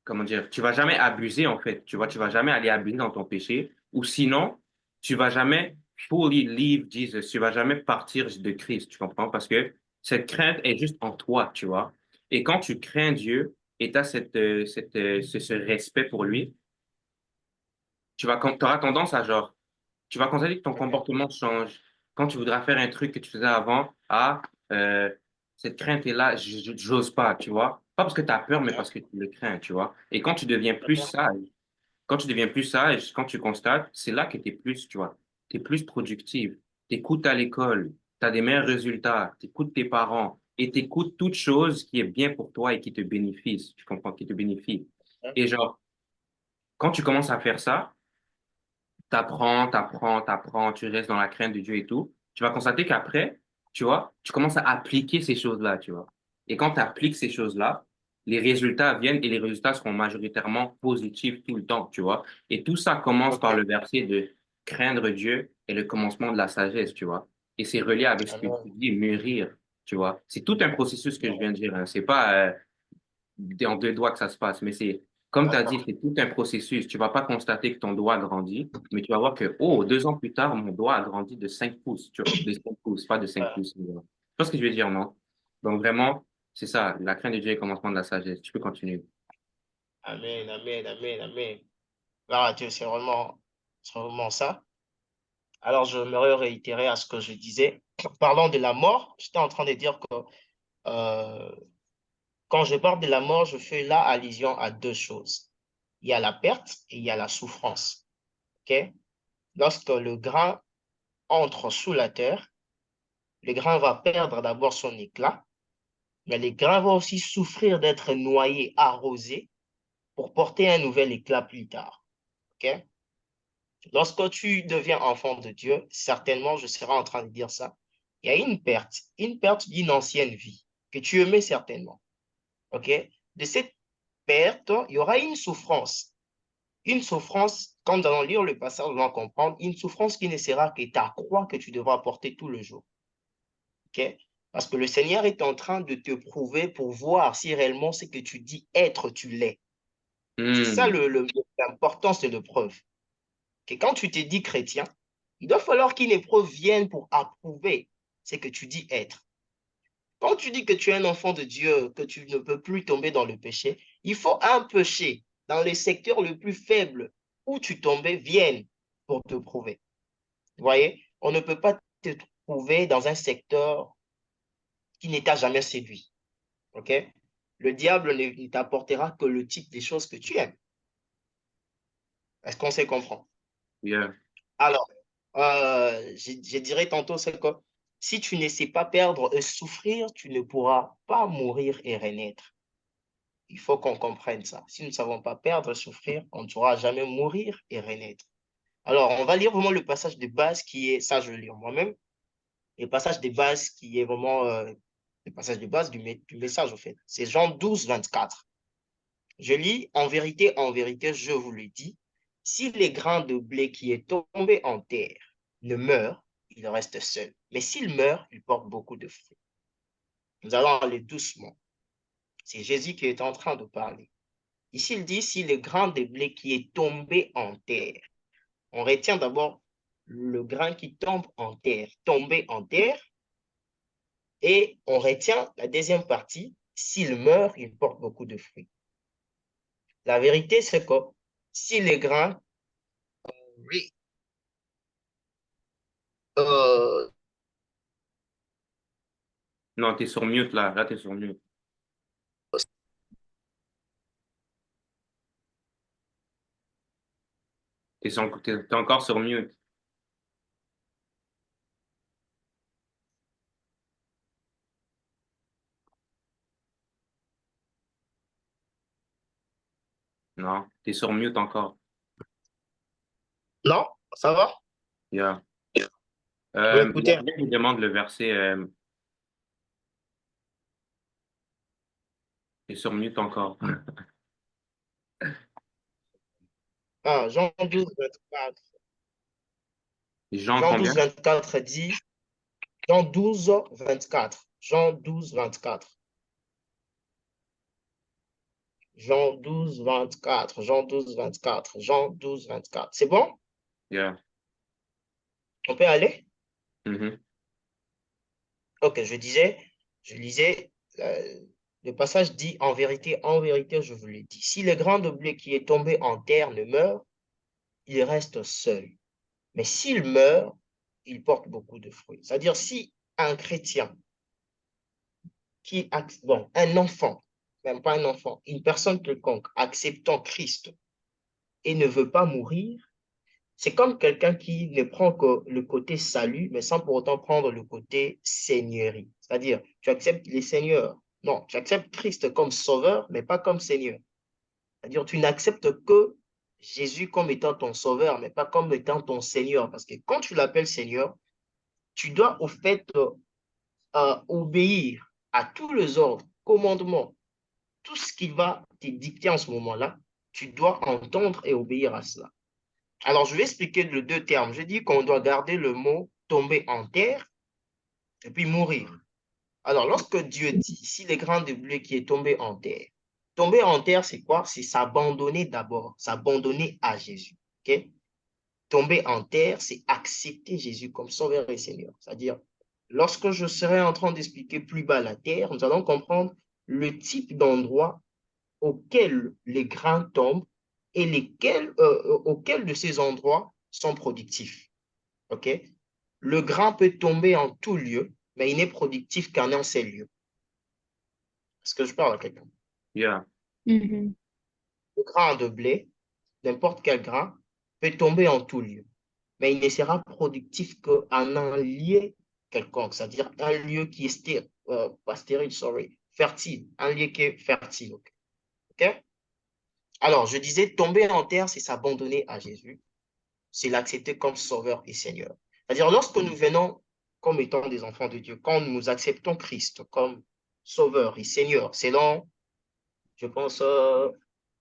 S1: comment dire, tu vas jamais abuser, en fait. Tu vois, tu vas jamais aller abuser dans ton péché. Ou sinon, tu vas jamais fully leave Jesus. Tu vas jamais partir de Christ, tu comprends? Parce que cette crainte est juste en toi, tu vois. Et quand tu crains Dieu et tu as ce respect pour lui, t'auras tendance à genre, tu vas constater que ton comportement change. Quand tu voudras faire un truc que tu faisais avant, euh, cette crainte est là, j'ose pas, tu vois. Pas parce que tu as peur, mais parce que tu le crains, tu vois. Et quand tu constates, c'est là que tu es plus, tu vois, tu es plus productive. Tu écoutes à l'école, tu as des meilleurs résultats, tu écoutes tes parents et tu écoutes toute chose qui est bien pour toi et qui te bénéficie, tu comprends, qui te bénéficie. Et genre, quand tu commences à faire ça, t'apprends, tu restes dans la crainte de Dieu et tout, tu vas constater qu'après, tu vois, tu commences à appliquer ces choses-là, tu vois. Et quand tu appliques ces choses-là, les résultats viennent et les résultats seront majoritairement positifs tout le temps, tu vois. Et tout ça commence par
S4: Ok.
S1: le verset de craindre Dieu et le commencement de la sagesse, tu vois. Et c'est relié avec ce que tu
S4: Amen.
S1: dis, mûrir, tu vois. C'est tout un processus que je viens de dire, hein. C'est pas, en deux doigts que ça se passe. Mais c'est, comme tu as dit,
S4: D'accord.
S1: c'est tout un processus. Tu vas pas constater que ton doigt grandit, mais tu vas voir que, oh, 2 ans plus tard, mon doigt a grandi de 5 pouces, tu vois, de 5 pouces, pas de 5
S4: Ouais.
S1: pouces. Tu vois ce que je veux dire, non? Donc vraiment, c'est ça, la crainte de Dieu est le commencement de la sagesse. Tu peux continuer.
S4: Amen, amen, amen, amen. Gloire à Dieu, c'est vraiment ça. Alors, je me réitérer à ce que je disais. Parlant de la mort, j'étais en train de dire que euh, quand je parle de la mort, je fais là allusion à deux choses. Il y a la perte et il y a la souffrance. Ok? Lorsque le grain entre sous la terre, le grain va perdre d'abord son éclat, mais le grain va aussi souffrir d'être noyé, arrosé, pour porter un nouvel éclat plus tard. Ok? Lorsque tu deviens enfant de Dieu, certainement, je serai en train de dire ça, il y a une perte d'une ancienne vie que tu aimais certainement. OK? De cette perte, il y aura une souffrance. Une souffrance, quand nous allons lire le passage, nous allons comprendre, une souffrance qui ne sera que ta croix que tu devras porter tout le jour. OK? Parce que le Seigneur est en train de te prouver pour voir si réellement ce que tu dis être, tu l'es. C'est ça
S1: Hmm.
S4: l'importance de l'épreuve. Que quand tu te dis chrétien, il doit falloir qu'une épreuve vienne pour approuver ce que tu dis être. Quand tu dis que tu es un enfant de Dieu, que tu ne peux plus tomber dans le péché, il faut un péché dans les secteurs le plus faibles où tu tombais vienne pour te prouver. Vous voyez, on ne peut pas te trouver dans un secteur qui ne t'a jamais séduit. OK? Le diable ne t'apportera que le type des choses que tu aimes. Est-ce qu'on sait comprendre?
S1: Yeah.
S4: Alors, je dirais tantôt, c'est que si tu ne sais pas perdre et souffrir, tu ne pourras pas mourir et renaître. Il faut qu'on comprenne ça. Si nous ne savons pas perdre et souffrir, on ne pourra jamais mourir et renaître. Alors, on va lire vraiment le passage de base qui est, ça je vais lire moi-même, le passage de base qui est vraiment le passage de base du message, en fait. C'est Jean 12, 24. Je lis, en vérité, je vous le dis, si les grains de blé qui est tombé en terre ne meurt, il reste seul. Mais s'il meurt, il porte beaucoup de fruits. Nous allons aller doucement. C'est Jésus qui est en train de parler. Ici, il dit, si le grain de blé qui est tombé en terre, on retient d'abord le grain qui tombe en terre, tombé en terre, et on retient la deuxième partie, s'il meurt, il porte beaucoup de fruits. La vérité, c'est que si les grains, oui, euh,
S1: Non, t'es sur mute là. Là, t'es sur mute. T'es encore sur mute. Non, t'es sur mute encore.
S4: non, ça va?
S1: Yeah.
S4: Oui, écoutez.
S1: Gabriel vous demande le verset, t'es sur mute encore.
S4: Ah, Jean 12, 24.
S1: Jean
S4: Jean
S1: combien?
S4: 12, 24 dit, Jean 12, 24. Jean 12, 24. Jean 12, 24. Jean 12, 24. Jean 12, 24. C'est bon?
S1: Yeah.
S4: On peut aller?
S1: Mhm.
S4: Ok, je lisais, le passage dit, en vérité, je vous le dis, si le grain de blé qui est tombé en terre ne meurt, il reste seul. Mais s'il meurt, il porte beaucoup de fruits. C'est-à-dire, si un chrétien, bon, un enfant, même pas un enfant, une personne quelconque, acceptant Christ et ne veut pas mourir, c'est comme quelqu'un qui ne prend que le côté salut, mais sans pour autant prendre le côté seigneurie. C'est-à-dire, tu acceptes les seigneurs. Non, tu acceptes Christ comme sauveur, mais pas comme seigneur. C'est-à-dire, tu n'acceptes que Jésus comme étant ton sauveur, mais pas comme étant ton seigneur. Parce que quand tu l'appelles seigneur, tu dois au fait obéir à tous les ordres, commandements, tout ce qui va te dicter en ce moment-là, tu dois entendre et obéir à cela. Alors, je vais expliquer les deux termes. Je dis qu'on doit garder le mot tomber en terre et puis mourir. Alors, lorsque Dieu dit, si le grain de blé qui est tombé en terre, tomber en terre, c'est quoi? C'est s'abandonner d'abord, s'abandonner à Jésus. Okay? Tomber en terre, c'est accepter Jésus comme sauveur et Seigneur. C'est-à-dire, lorsque je serai en train d'expliquer plus bas la terre, nous allons comprendre le type d'endroit auquel les grains tombent et auxquels de ces endroits sont productifs. OK? Le grain peut tomber en tout lieu, mais il n'est productif qu'en un seul lieu. Est-ce que je parle à quelqu'un?
S1: Yeah.
S6: Mhm.
S4: Le grain de blé, n'importe quel grain, peut tomber en tout lieu, mais il ne sera productif qu'en un lieu quelconque, c'est-à-dire un lieu qui est stérile, pas stérile, sorry, fertile, un lieu qui est fertile. OK? Alors, je disais, tomber en terre, c'est s'abandonner à Jésus, c'est l'accepter comme sauveur et Seigneur. C'est-à-dire, lorsque nous venons comme étant des enfants de Dieu, quand nous acceptons Christ comme sauveur et Seigneur, selon, je pense,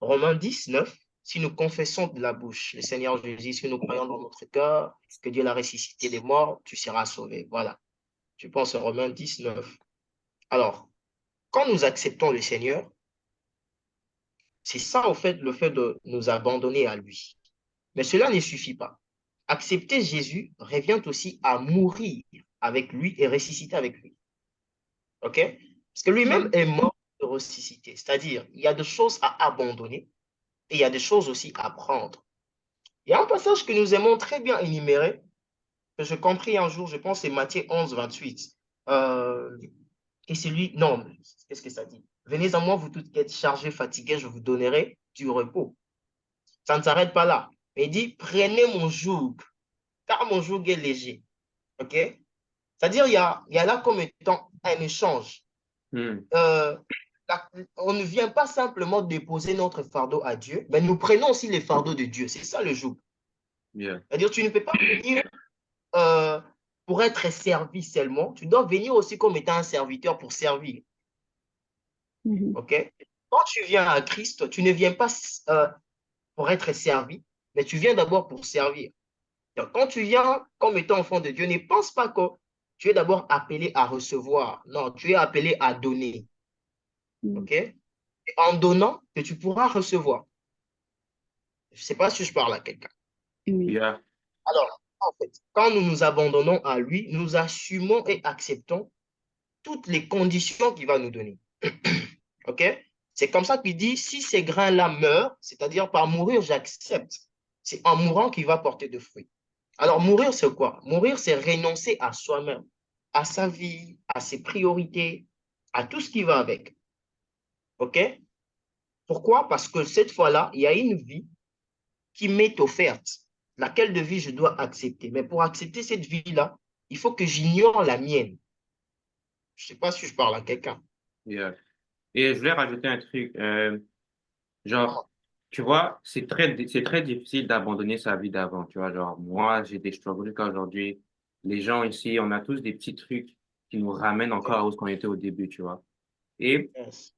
S4: Romains 10, 9, si nous confessons de la bouche le Seigneur Jésus, si nous croyons dans notre cœur que Dieu l'a ressuscité des morts, tu seras sauvé. Voilà. Je pense Romains 10, 9. Alors, quand nous acceptons le Seigneur, c'est ça, au fait, le fait de nous abandonner à lui. Mais cela ne suffit pas. Accepter Jésus revient aussi à mourir avec lui et ressusciter avec lui. OK? Parce que lui-même est mort et ressuscité. C'est-à-dire, il y a des choses à abandonner et il y a des choses aussi à prendre. Il y a un passage que nous aimons très bien énumérer, que je compris un jour, je pense que c'est Matthieu 11, 28. Et c'est lui, non, qu'est-ce que ça dit? Venez à moi, vous tous qui êtes chargés, fatigués, je vous donnerai du repos. Ça ne s'arrête pas là. Mais il dit, prenez mon joug, car mon joug est léger. OK? C'est-à-dire, il y a là comme étant un échange.
S1: Mm.
S4: On ne vient pas simplement déposer notre fardeau à Dieu, mais nous prenons aussi les fardeaux de Dieu. C'est ça le joug.
S1: Yeah.
S4: C'est-à-dire, tu ne peux pas venir pour être servi seulement. Tu dois venir aussi comme étant un serviteur pour servir.
S6: Mhm.
S4: OK? Quand tu viens à Christ, tu ne viens pas pour être servi, mais tu viens d'abord pour servir. Donc, quand tu viens comme étant enfant de Dieu, ne pense pas que tu es d'abord appelé à recevoir. Non, tu es appelé à donner.
S6: Mhm.
S4: OK? Et en donnant, que tu pourras recevoir. Je ne sais pas si je parle à quelqu'un.
S6: Oui.
S1: Yeah.
S4: Alors, en fait, quand nous nous abandonnons à lui, nous assumons et acceptons toutes les conditions qu'il va nous donner. OK? C'est comme ça qu'il dit, si ces grains-là meurent, c'est-à-dire par mourir, j'accepte. C'est en mourant qu'il va porter de fruits. Alors, mourir, c'est quoi? Mourir, c'est renoncer à soi-même, à sa vie, à ses priorités, à tout ce qui va avec. OK? Pourquoi? Parce que cette fois-là, il y a une vie qui m'est offerte, laquelle de vie je dois accepter. Mais pour accepter cette vie-là, il faut que j'ignore la mienne. Je ne sais pas si je parle à quelqu'un.
S1: Yeah. Et je voulais rajouter un truc. Genre, tu vois, c'est très difficile d'abandonner sa vie d'avant. Tu vois, genre, moi, j'ai des struggles jusqu'à aujourd'hui. Les gens ici, on a tous des petits trucs qui nous ramènent encore à où on était au début, tu vois. Et
S4: Yes.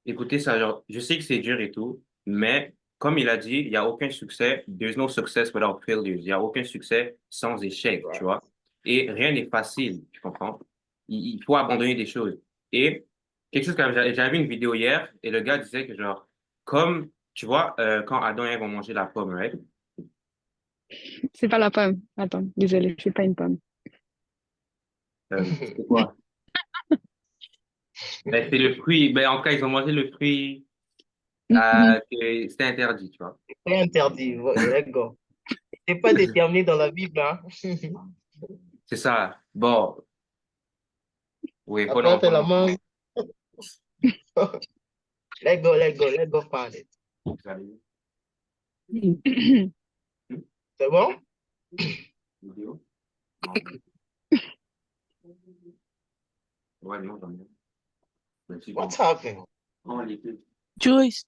S1: écoutez ça, genre, je sais que c'est dur et tout, mais comme il a dit, il n'y a aucun succès. There's no success without failures. Il n'y a aucun succès sans échec, tu vois. Et rien n'est facile, tu comprends? il faut abandonner des choses. Et quelque chose que j'avais vu une vidéo hier et le gars disait que genre, comme, tu vois, quand Adam et Ève ont mangé la pomme, right?
S6: C'est pas la pomme. Attends, désolée, c'est pas une pomme.
S1: C'est quoi? Ben, c'est le fruit. Ben, en tout cas, ils ont mangé le fruit.
S6: Mhm.
S1: Que c'était interdit, tu vois.
S4: C'est interdit, les gars. C'est pas déterminé dans la Bible, hein.
S1: C'est ça. Bon, oui,
S4: La plante et la mangue. Let go find it. C'est bon?
S1: Vidéo? Ouais, non, j'en ai. Merci,
S4: What's happening?
S1: bon, les deux.
S3: Joyce,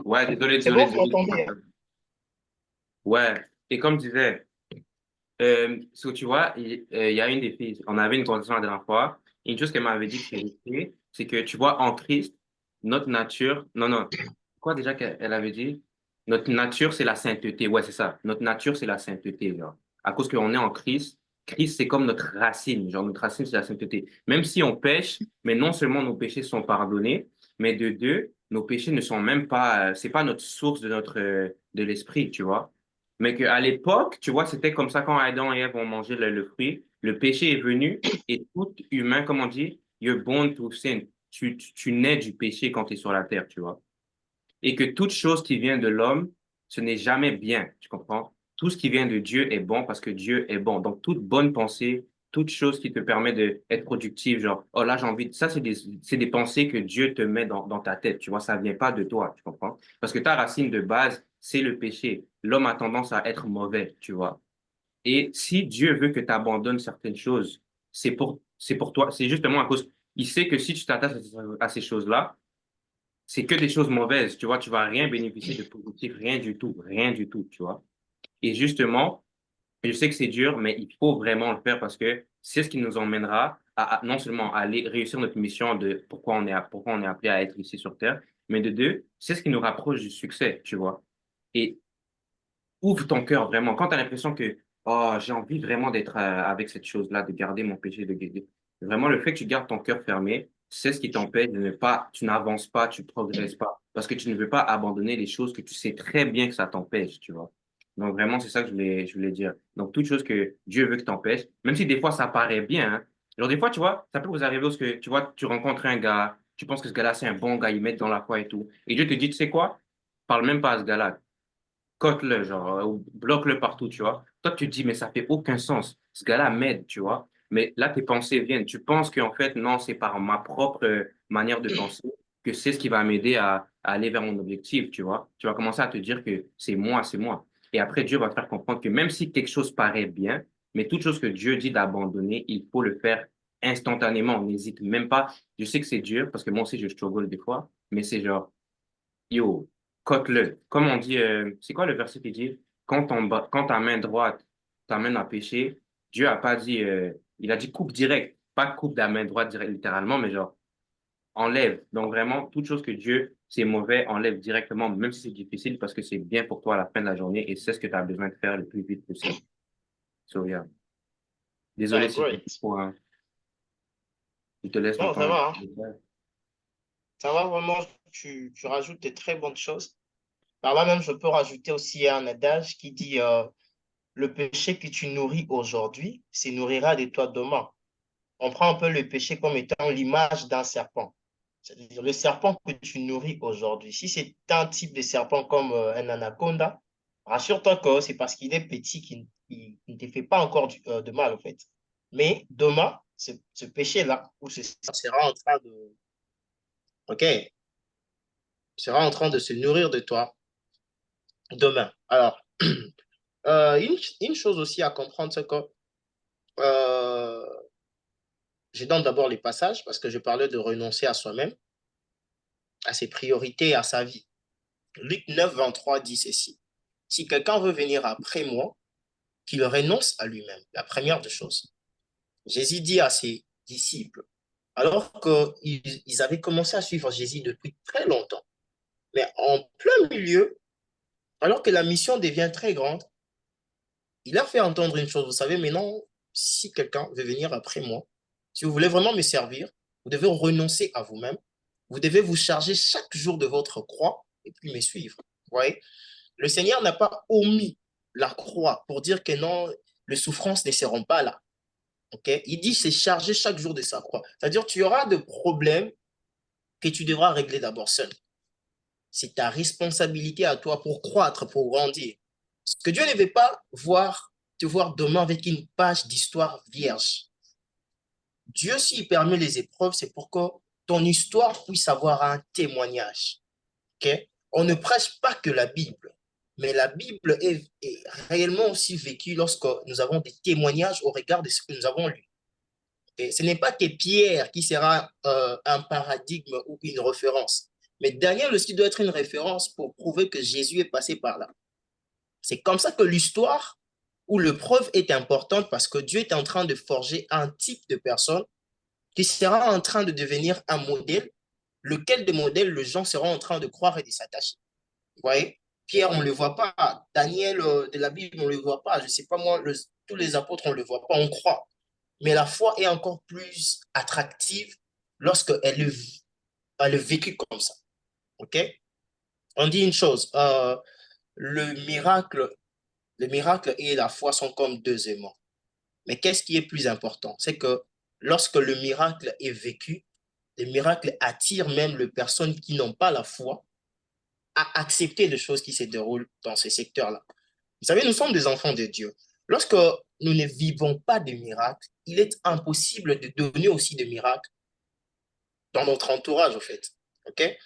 S1: Ouais, désolé,
S4: C'est
S1: désolé,
S4: bon, vous
S1: désolé.
S4: m'entendez?
S1: Ouais, et comme je disais, tu vois, il y a une des filles, on avait une conversation la dernière fois, et une chose qu'elle m'avait dit que c'est resté, c'est que tu vois, en Christ, notre nature, non, non, quoi déjà qu'elle avait dit? Notre nature, c'est la sainteté. Ouais, c'est ça. Notre nature, c'est la sainteté, genre. À cause qu'on est en Christ, Christ, c'est comme notre racine. Genre, notre racine, c'est la sainteté. Même si on pêche, mais non seulement nos péchés sont pardonnés, mais de deux, nos péchés ne sont même pas, c'est pas notre source de l'esprit, tu vois. Mais qu'à l'époque, tu vois, c'était comme ça quand Adam et Ève ont mangé le fruit. Le péché est venu et tout humain, comme on dit, you're born to sin. Tu nais du péché quand tu es sur la terre, tu vois. Et que toute chose qui vient de l'homme, ce n'est jamais bien, tu comprends? Tout ce qui vient de Dieu est bon parce que Dieu est bon. Donc, toute bonne pensée, toute chose qui te permet d'être productive, genre, oh là, j'ai envie de... Ça, c'est des pensées que Dieu te met dans ta tête, tu vois? Ça vient pas de toi, tu comprends? Parce que ta racine de base, c'est le péché. L'homme a tendance à être mauvais, tu vois? Et si Dieu veut que tu abandonnes certaines choses, c'est pour toi. C'est justement à cause... Il sait que si tu t'attaches à ces choses-là, c'est que des choses mauvaises, tu vois, tu vas rien bénéficier de positif, rien du tout, tu vois. Et justement, je sais que c'est dur, mais il faut vraiment le faire parce que c'est ce qui nous emmènera à non seulement à aller réussir notre mission de pourquoi on est appelé à être ici sur Terre, mais de deux, c'est ce qui nous rapproche du succès, tu vois. Et ouvre ton cœur vraiment. Quand tu as l'impression que oh, j'ai envie vraiment d'être avec cette chose-là, de garder mon péché, de garder. Vraiment, le fait que tu gardes ton cœur fermé, c'est ce qui t'empêche de ne pas, tu n'avances pas, tu progresses pas. Parce que tu ne veux pas abandonner les choses que tu sais très bien que ça t'empêche, tu vois. Donc vraiment, c'est ça que je voulais dire. Donc toute chose que Dieu veut que t'empêches, même si des fois ça paraît bien, hein. Genre des fois, tu vois, ça peut vous arriver parce que, tu vois, tu rencontres un gars, tu penses que ce gars-là, c'est un bon gars, il met dans la foi et tout. Et Dieu te dit, tu sais quoi? Parle même pas à ce gars-là, cote-le, genre, ou bloque-le partout, tu vois. Toi, tu te dis, mais ça fait aucun sens. Ce gars-là m'aide, tu vois. Mais là, tes pensées viennent. Tu penses qu'en fait, non, c'est par ma propre manière de penser que c'est ce qui va m'aider à aller vers mon objectif, tu vois. Tu vas commencer à te dire que c'est moi, c'est moi. Et après, Dieu va te faire comprendre que même si quelque chose paraît bien, mais toute chose que Dieu dit d'abandonner, il faut le faire instantanément. On n'hésite même pas. Je sais que c'est dur parce que moi aussi, je struggle des fois, mais c'est genre, yo, cote-le. Comme on dit, c'est quoi le verset qui dit, quand ta main droite t'amène à pécher, Dieu a pas dit, il a dit coupe direct, pas coupe de la main droite direct, littéralement, mais genre enlève. Donc vraiment, toute chose que Dieu, c'est mauvais, enlève directement, même si c'est difficile, parce que c'est bien pour toi à la fin de la journée et c'est ce que tu as besoin de faire le plus vite possible. So, yeah. Désolé
S4: Yeah,
S1: si
S4: great.
S1: je te laisse
S4: Non, ça
S1: maintenant.
S4: va, hein. Ça va vraiment, tu rajoutes de très bonnes choses. Par là même, je peux rajouter aussi un adage qui dit le péché que tu nourris aujourd'hui se nourrira de toi demain. On prend un peu le péché comme étant l'image d'un serpent. C'est-à-dire le serpent que tu nourris aujourd'hui. Si c'est un type de serpent comme un anaconda, rassure-toi que c'est parce qu'il est petit qu'il ne te fait pas encore de mal, en fait. Mais demain, ce péché-là, ou ce serpent sera en train de, OK, sera en train de se nourrir de toi demain. Alors, une chose aussi à comprendre, c'est que euh, je donne d'abord les passages parce que je parlais de renoncer à soi-même, à ses priorités, à sa vie. Luc 9, 23 dit ceci. Si quelqu'un veut venir après moi, qu'il renonce à lui-même. La première des choses. Jésus dit à ses disciples, alors qu'ils avaient commencé à suivre Jésus depuis très longtemps, mais en plein milieu, alors que la mission devient très grande, il a fait entendre une chose. Vous savez, maintenant, si quelqu'un veut venir après moi, Si vous voulez vraiment me servir, vous devez renoncer à vous-même. Vous devez vous charger chaque jour de votre croix et puis me suivre. Vous voyez? Le Seigneur n'a pas omis la croix pour dire que non, les souffrances ne seront pas là. Okay? Il dit c'est charger chaque jour de sa croix. C'est-à-dire tu auras des problèmes que tu devras régler d'abord seul. C'est ta responsabilité à toi pour croître, pour grandir. Parce que Dieu ne veut pas te voir demain avec une page d'histoire vierge. Dieu, s'il permet les épreuves, c'est pour que ton histoire puisse avoir un témoignage. Okay? On ne prêche pas que la Bible, mais la Bible est réellement aussi vécue lorsque nous avons des témoignages au regard de ce que nous avons lu. Okay? Ce n'est pas que Pierre qui sera un paradigme ou une référence, mais Daniel aussi doit être une référence pour prouver que Jésus est passé par là. C'est comme ça que l'histoire ou l'épreuve est importante parce que Dieu est en train de forger un type de personne qui sera en train de devenir un modèle, lequel de modèle les gens seront en train de croire et de s'attacher. Vous voyez? Pierre, on ne le voit pas. Daniel de la Bible, on ne le voit pas. Je ne sais pas moi, tous les apôtres, on ne le voit pas. On croit. Mais la foi est encore plus attractive lorsqu'elle est vécue comme ça. OK? On dit une chose. Le miracle et la foi sont comme deux aimants. Mais qu'est-ce qui est plus important? C'est que lorsque le miracle est vécu, le miracle attire même les personnes qui n'ont pas la foi à accepter les choses qui se déroulent dans ce secteur-là. Vous savez, nous sommes des enfants de Dieu. Lorsque nous ne vivons pas de miracles, il est impossible de donner aussi des miracles dans notre entourage, en fait. OK?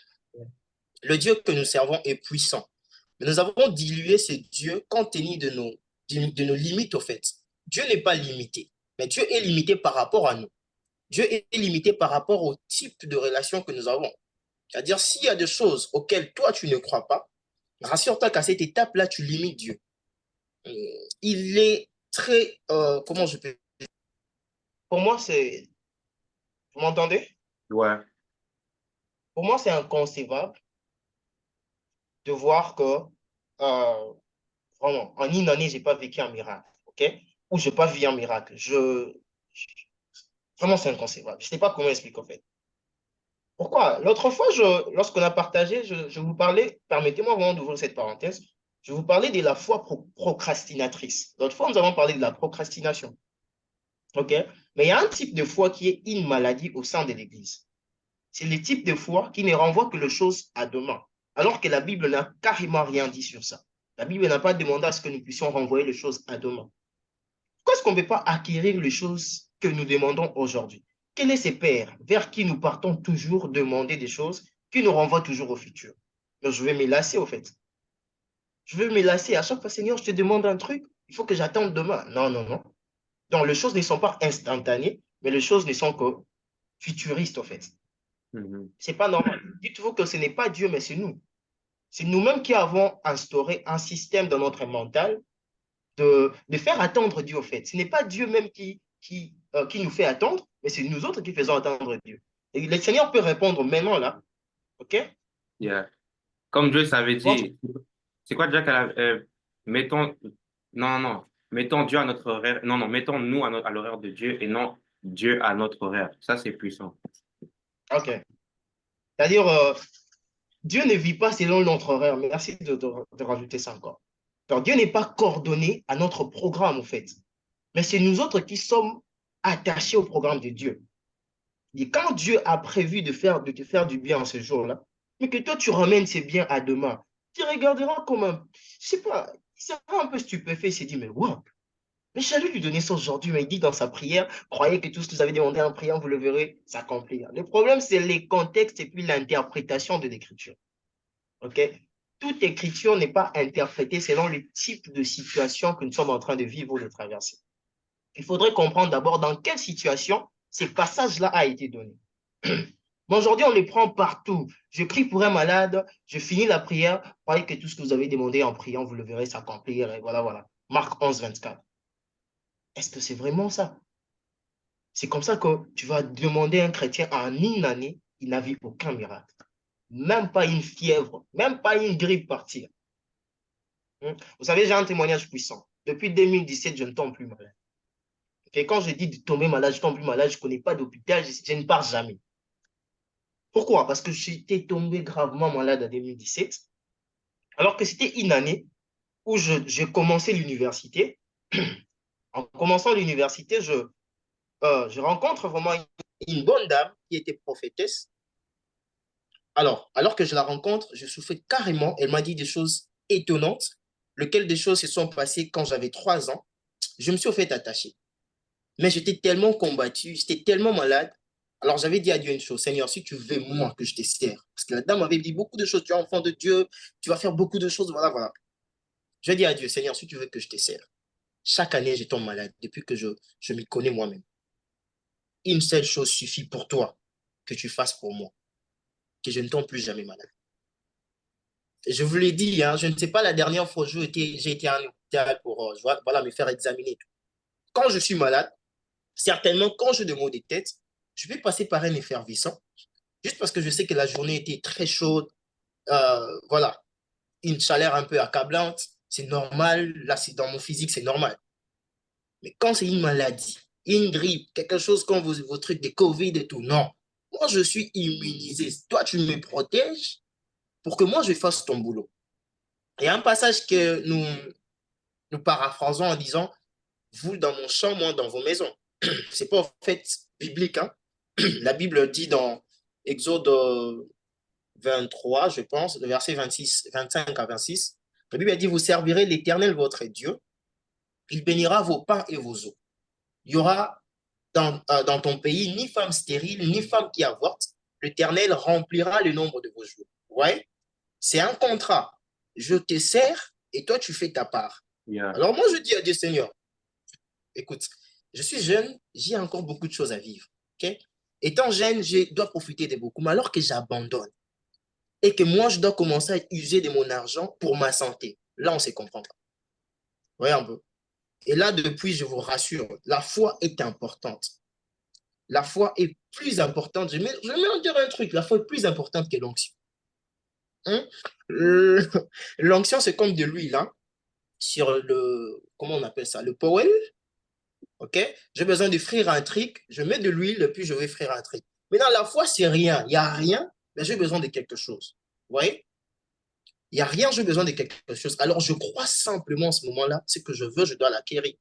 S4: Le Dieu que nous servons est puissant. Mais nous avons dilué ce Dieu compte tenu de nos limites, au fait. Dieu n'est pas limité, mais Dieu est limité par rapport à nous. Dieu est limité par rapport au type de relation que nous avons. C'est-à-dire, s'il y a des choses auxquelles toi, tu ne crois pas, rassure-toi qu'à cette étape-là, tu limites Dieu. Il est très... comment je peux... Pour moi, c'est... Vous m'entendez?
S1: Ouais.
S4: Pour moi, c'est inconcevable de voir que, vraiment, en une année, je n'ai pas vécu un miracle, OK? Ou je n'ai pas vu un miracle. Vraiment, c'est inconcevable. Je ne sais pas comment expliquer, en fait. Pourquoi? L'autre fois, lorsqu'on a partagé, je vous parlais, permettez-moi vraiment d'ouvrir cette parenthèse, je vous parlais de la foi procrastinatrice. L'autre fois, nous avons parlé de la procrastination. OK? Mais il y a un type de foi qui est une maladie au sein de l'Église. C'est le type de foi qui ne renvoie que les choses à demain, alors que la Bible n'a carrément rien dit sur ça. La Bible n'a pas demandé à ce que nous puissions renvoyer les choses à demain. Pourquoi est-ce qu'on ne peut pas acquérir les choses que nous demandons aujourd'hui? Quel est ce Père vers qui nous partons toujours demander des choses qui nous renvoient toujours au futur? Donc, je vais me lasser, au fait. Je vais me lasser. À chaque fois, Seigneur, je te demande un truc, il faut que j'attende demain. Non, non, non. Donc, les choses ne sont pas instantanées, mais les choses ne sont que futuristes, au fait. Ce n'est pas normal. Dites-vous que ce n'est pas Dieu, mais c'est nous. C'est nous-mêmes qui avons instauré un système dans notre mental de faire attendre Dieu, au fait. Ce n'est pas Dieu même qui nous fait attendre, mais c'est nous autres qui faisons attendre Dieu. Et le Seigneur peut répondre maintenant, là. OK?
S1: Yeah. Comme Dieu savait
S4: Bon,
S1: dire, c'est quoi déjà mettons, non, non, mettons Dieu à notre horaire, non, non, mettons nous à l'horaire de Dieu et non Dieu à notre horaire. Ça, c'est puissant.
S4: OK. C'est-à-dire, Dieu ne vit pas selon notre horaire. Merci de rajouter ça encore. Alors, Dieu n'est pas coordonné à notre programme, en fait. Mais c'est nous autres qui sommes attachés au programme de Dieu. Et quand Dieu a prévu de te faire du bien en ce jour-là, mais que toi, tu ramènes ces biens à demain, tu regarderas comme un, je sais pas, il sera un peu stupéfait, il s'est dit, mais wow, mais j'allais lui donner ça aujourd'hui, mais il dit dans sa prière, croyez que tout ce que vous avez demandé en priant, vous le verrez s'accomplir. Le problème, c'est les contextes et puis l'interprétation de l'écriture. OK? Toute écriture n'est pas interprétée selon le type de situation que nous sommes en train de vivre ou de traverser. Il faudrait comprendre d'abord dans quelle situation ces passages-là a été donné. Mais aujourd'hui, on les prend partout. Je prie pour un malade, je finis la prière, croyez que tout ce que vous avez demandé en priant, vous le verrez s'accomplir. Et voilà, voilà. Marc 11, 24. Est-ce que c'est vraiment ça? C'est comme ça que tu vas demander à un chrétien en une année, il n'a vu aucun miracle. Même pas une fièvre, même pas une grippe partir. Vous savez, j'ai un témoignage puissant. Depuis 2017, je ne tombe plus malade. Et quand je dis de tomber malade, je tombe malade, je ne connais pas d'hôpital, je ne pars jamais. Pourquoi? Parce que j'étais tombé gravement malade en 2017, alors que c'était une année où j'ai commencé l'université. En commençant l'université, je rencontre vraiment une bonne dame qui était prophétesse. Alors que je la rencontre, je souffrais carrément. Elle m'a dit des choses étonnantes, lesquelles des choses se sont passées quand j'avais 3 ans. Je me suis au fait attaché. Mais j'étais tellement combattu, j'étais tellement malade. Alors j'avais dit à Dieu une chose, Seigneur, si tu veux moi que je te sers, parce que la dame m'avait dit beaucoup de choses, tu es enfant de Dieu, tu vas faire beaucoup de choses, voilà, voilà. Je dis à Dieu, Seigneur, si tu veux que je te sers, chaque année je tombe malade depuis que je m'y connais moi-même. Une seule chose suffit pour toi, que tu fasses pour moi, que je ne tombe plus jamais malade. Je vous l'ai dit, hein, je ne sais pas la dernière fois où j'ai été en hôpital pour voilà, me faire examiner. Quand je suis malade, certainement quand j'ai des maux de tête, je vais passer par un effervescent, juste parce que je sais que la journée était très chaude, voilà, une chaleur un peu accablante, c'est normal, là c'est dans mon physique, c'est normal. Mais quand c'est une maladie, une grippe, quelque chose comme vos trucs de Covid et tout, non. Moi, je suis immunisé. Toi, tu me protèges pour que moi, je fasse ton boulot. Il y a un passage que nous paraphrasons en disant, vous dans mon champ, moi dans vos maisons. C'est pas en fait biblique, hein. La Bible dit dans Exode 23, je pense, le verset 26, 25 à 26, la Bible dit, vous servirez l'Éternel, votre Dieu. Il bénira vos pains et vos eaux. Il y aura dans ton pays ni femme stérile, ni femme qui avorte. L'Éternel remplira le nombre de vos jours. Ouais, c'est un contrat. Je te sers et toi, tu fais ta part.
S1: Yeah.
S4: Alors moi, je dis à Dieu, Seigneur, écoute, je suis jeune, j'ai encore beaucoup de choses à vivre. Okay? Étant jeune, je dois profiter de beaucoup. Mais alors que j'abandonne et que moi, je dois commencer à user de mon argent pour ma santé, là, on ne se comprend pas. Voyez un peu. Et là, depuis, je vous rassure, la foi est importante. La foi est plus importante. Je vais en dire un truc, la foi est plus importante que l'onction. Hein? L'onction, c'est comme de l'huile, hein? Sur comment on appelle ça? Le poêle. OK? J'ai besoin de frire un truc, je mets de l'huile, puis je vais frire un truc. Maintenant, la foi, c'est rien. Il n'y a rien, mais j'ai besoin de quelque chose. Vous voyez? Il n'y a rien, j'ai besoin de quelque chose. Alors, je crois simplement en ce moment-là, ce que je veux, je dois l'acquérir.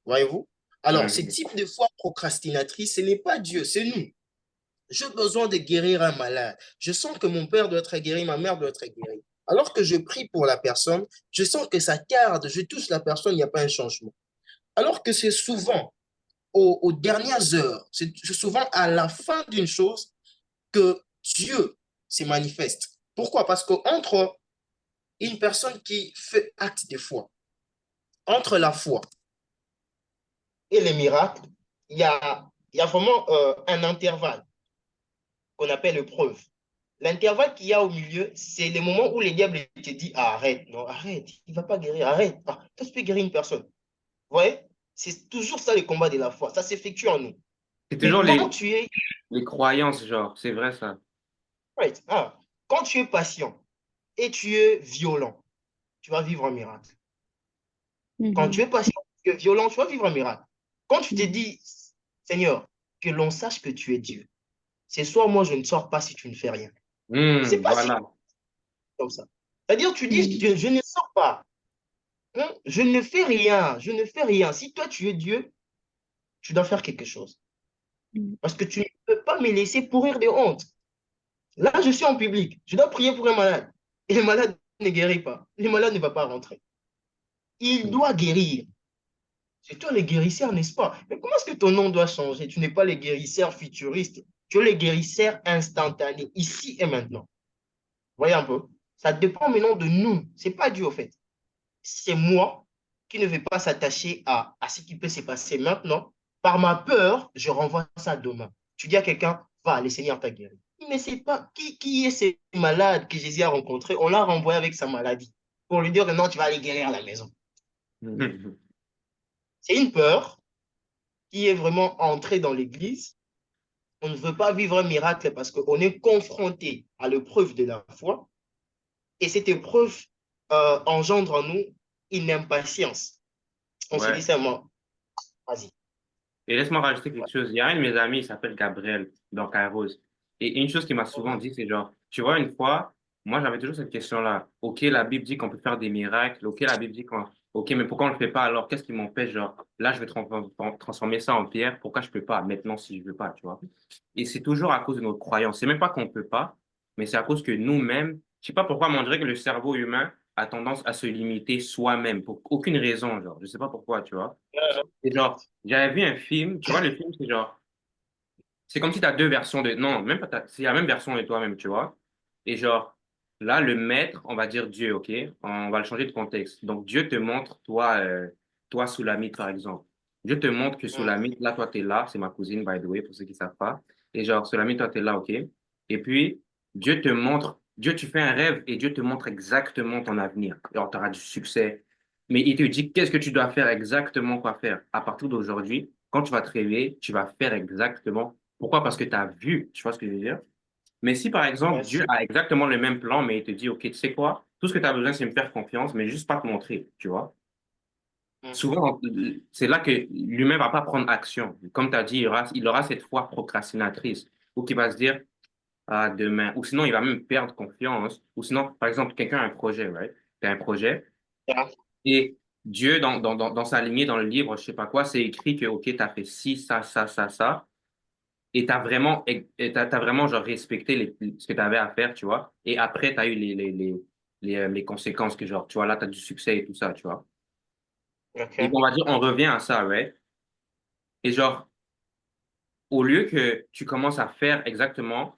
S4: Voyez-vous? Alors, ce type de foi procrastinatrice, ce n'est pas Dieu, c'est nous. J'ai besoin de guérir un malade. Je sens que mon père doit être guéri, ma mère doit être guérie. Alors que je prie pour la personne, je sens que ça tarde, je touche la personne, il n'y a pas un changement. Alors que c'est souvent aux dernières heures, c'est souvent à la fin d'une chose que Dieu se manifeste. Pourquoi? Parce qu'entre une personne qui fait acte de foi, entre la foi et les miracles, il y a vraiment un intervalle qu'on appelle l'épreuve. L'intervalle qu'il y a au milieu, c'est le moment où le diable te dit ah, arrête, non, arrête, il ne va pas guérir, arrête. Ah, toi, tu peux guérir une personne. Vous voyez? C'est toujours ça le combat de la foi. Ça s'effectue en nous.
S1: C'est
S4: Mais
S1: toujours
S4: quand tu es...
S1: les croyances, genre, c'est vrai ça.
S4: Right. Ah, quand tu es patient et tu es violent, tu vas vivre un miracle. Quand tu es patient et violent, tu vas vivre un miracle. Quand tu te dis, Seigneur, que l'on sache que tu es Dieu, c'est soit moi, je ne sors pas si tu ne fais rien. C'est pas
S1: Voilà.
S4: si comme ça. C'est-à-dire, tu dis, je ne sors pas. Hein? Je ne fais rien. Je ne fais rien. Si toi, tu es Dieu, tu dois faire quelque chose. Parce que tu ne peux pas me laisser pourrir de honte. Là, je suis en public. Je dois prier pour un malade. Et le malade ne guérit pas. Le malade ne va pas rentrer. Il doit guérir. C'est toi le guérisseur, n'est-ce pas? Mais comment est-ce que ton nom doit changer? Tu n'es pas le guérisseur futuriste. Tu es le guérisseur instantané, ici et maintenant. Voyez un peu? Ça dépend maintenant de nous. Ce n'est pas Dieu, au fait. C'est moi qui ne vais pas s'attacher à ce qui peut se passer maintenant. Par ma peur, je renvoie ça demain. Tu dis à quelqu'un, va, le Seigneur t'a guéri. Il ne sait pas qui est ce malade que Jésus a rencontré. On l'a renvoyé avec sa maladie pour lui dire que non, tu vas aller guérir à la maison. C'est une peur qui est vraiment entrée dans l'Église. On ne veut pas vivre un miracle parce qu'on est confronté à l'épreuve de la foi. Et cette épreuve engendre en nous une impatience. On se dit seulement, Vas-y.
S1: Et laisse-moi rajouter quelque chose. Il y a un de mes amis, il s'appelle Gabriel, dans Kairos. Et une chose qu'il m'a souvent
S4: Mhm.
S1: dit, c'est genre, tu vois, une fois, moi, j'avais toujours cette question-là. OK, la Bible dit qu'on peut faire des miracles. OK, la Bible dit qu'on... OK, mais pourquoi on le fait pas alors? Qu'est-ce qui m'empêche? Genre, là, je vais transformer ça en pierre. Pourquoi je peux pas maintenant si je veux pas, tu vois? Et c'est toujours à cause de notre croyance. C'est même pas qu'on peut pas, mais c'est à cause que nous-mêmes, je sais pas pourquoi, mais on dirait que le cerveau humain a tendance à se limiter soi-même pour aucune raison, genre. Je sais pas pourquoi, tu vois. Et genre, j'avais vu un film, tu vois, le film, c'est genre, c'est comme si tu as deux versions de. Non, même pas, c'est la même version de toi-même, tu vois. Et genre, là, le maître, on va dire Dieu, OK? On va le changer de contexte. Donc, Dieu te montre, toi, toi, Soulamite, par exemple. Dieu te montre que
S4: Mhm.
S1: Soulamite, là, toi, tu es là. C'est ma cousine, by the way, pour ceux qui ne savent pas. Et genre, Soulamite, toi, tu es là, OK? Et puis, Dieu te montre, Dieu, tu fais un rêve et Dieu te montre exactement ton avenir. Genre, tu auras du succès. Mais il te dit qu'est-ce que tu dois faire exactement, quoi faire. À partir d'aujourd'hui, quand tu vas te réveiller, tu vas faire exactement. Pourquoi? Parce que tu as vu, tu vois ce que je veux dire? Mais si par exemple,
S4: Yes.
S1: Dieu a exactement le même plan, mais il te dit, OK, tu sais quoi? Tout ce que tu as besoin, c'est me faire confiance, mais juste pas te montrer, tu vois?
S4: Mhm.
S1: Souvent, c'est là que l'humain va pas prendre action. Comme tu as dit, il aura cette foi procrastinatrice, ou qui va se dire, ah, demain, ou sinon, il va même perdre confiance, ou sinon, par exemple, quelqu'un a un projet, right? Tu as un projet,
S4: Yeah.
S1: et Dieu, dans sa lignée, dans le livre, je sais pas quoi, c'est écrit que, OK, tu as fait ci, ça. Et t'as vraiment genre respecté ce que tu avais à faire, tu vois. Et après, tu as eu les conséquences que genre, tu vois, là, tu as du succès et tout ça, tu vois. Et
S4: OK.
S1: on va dire, on revient à ça, ouais. Et genre, au lieu que tu commences à faire exactement,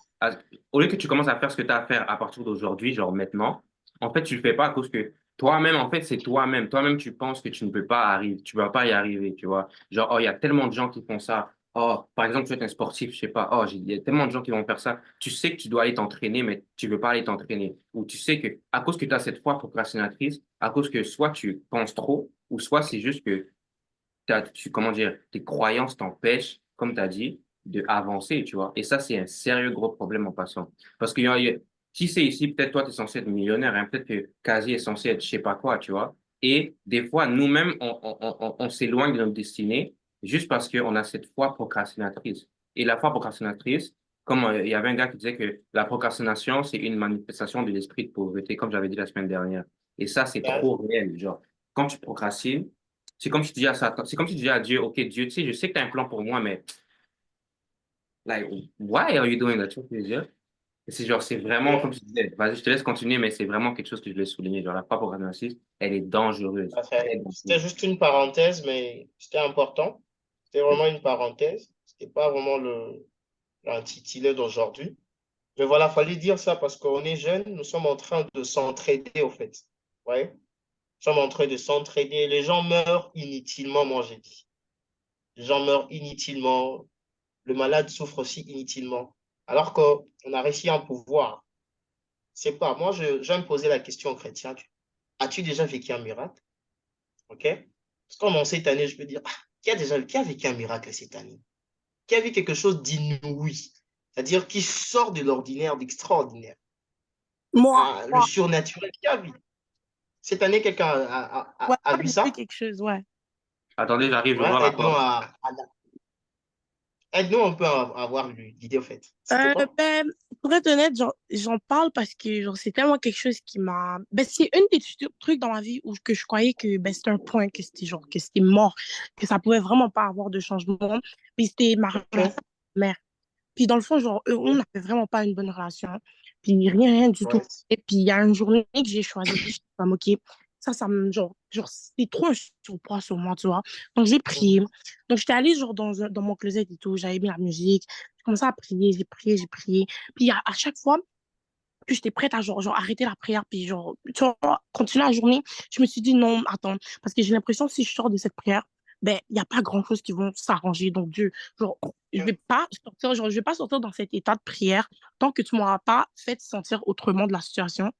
S1: au lieu que tu commences à faire ce que tu as à faire à partir d'aujourd'hui, genre maintenant, en fait, tu le fais pas à cause que toi-même, en fait, c'est toi-même. Toi-même, tu penses que tu ne peux pas arriver, tu vas pas y arriver, tu vois. Genre, oh, il y a tellement de gens qui font ça. Oh, par exemple, tu es un sportif, je sais pas. Oh, il y a tellement de gens qui vont faire ça. Tu sais que tu dois aller t'entraîner, mais tu veux pas aller t'entraîner. Ou tu sais que, à cause que tu as cette foi procrastinatrice, à cause que soit tu penses trop, ou soit c'est juste que comment dire, tes croyances t'empêchent, comme tu as dit, de avancer, tu vois. Et ça, c'est un sérieux gros problème en passant. Parce que si c'est ici, peut-être toi, tu es censé être millionnaire, hein, peut-être que Kazi est censé être je sais pas quoi, tu vois. Et des fois, nous-mêmes, on s'éloigne de notre destinée juste parce qu'on a cette foi procrastinatrice. Et la foi procrastinatrice, comme il y avait un gars qui disait que la procrastination, c'est une manifestation de l'esprit de pauvreté, comme j'avais dit la semaine dernière. Et ça, c'est
S4: Yeah.
S1: trop réel. Genre, quand tu procrastines, c'est comme si tu dis à Satan, c'est comme si tu dis à Dieu, OK, Dieu, tu sais, je sais que tu as un plan pour moi, mais, like, why are you doing that? Tu vois ce que je veux dire? Et c'est genre, c'est vraiment,
S4: Yeah.
S1: comme tu disais, vas-y, je te laisse continuer, mais c'est vraiment quelque chose que je voulais souligner. Genre, la propre narcissiste, elle est dangereuse, très
S4: C'était
S1: dangereuse.
S4: juste une parenthèse, mais c'était important. C'était vraiment une parenthèse. C'était pas vraiment l'intitulé d'aujourd'hui. Mais voilà, fallait dire ça parce qu'on est jeunes, nous sommes en train de s'entraider, au fait. Ouais. Nous sommes en train de s'entraider. Les gens meurent inutilement, moi j'ai dit. Les gens meurent inutilement. Le malade souffre aussi inutilement. Alors qu'on a réussi un pouvoir. C'est pas. Moi, j'aime poser la question aux chrétiens. As-tu déjà vécu un miracle? OK? Parce que comme en cette année, je peux dire, qui a vécu un miracle cette année? Qui a vu quelque chose d'inouï? C'est-à-dire qui sort de l'ordinaire, d'extraordinaire.
S3: Moi,
S4: Ah, le surnaturel, qui a vu? Cette année, quelqu'un
S3: ouais,
S4: a
S3: moi,
S4: vu
S3: j'ai fait
S4: ça?
S3: quelque chose, ouais.
S1: Attendez, j'arrive, je
S4: Ouais,
S1: vois la porte.
S4: aide-nous un peu à avoir l'idée, au fait. C'était quoi?
S3: Ben, pour être honnête, j'en parle parce que genre, c'est tellement quelque chose qui m'a. Ben, c'est un des trucs dans ma vie où que je croyais que ben, c'était un point, que c'était genre, que c'était mort, que ça pouvait vraiment pas avoir de changement. Puis c'était ma relation avec
S4: OK.
S3: ma mère. Puis dans le fond, genre, on n'avait vraiment pas une bonne relation. Puis rien du tout.
S4: Ouais.
S3: Et puis il y a une journée que j'ai choisi, je suis comme, OK, ça me, genre c'est trop un surpoids sur moi, tu vois. Donc j'ai prié.
S4: Mhm.
S3: Donc j'étais allée, genre, dans mon closet et tout, j'avais mis la musique. J'ai commencé à prier, j'ai prié, j'ai prié. Puis à chaque fois que j'étais prête à, genre, arrêter la prière, puis, genre, tu vois, continuer la journée, je me suis dit, non, attends, parce que j'ai l'impression que si je sors de cette prière, ben, il n'y a pas grand-chose qui vont s'arranger. Donc, Dieu, genre, je vais pas sortir, genre, je vais pas sortir dans cet état de prière tant que tu m'auras pas fait sentir autrement de la situation.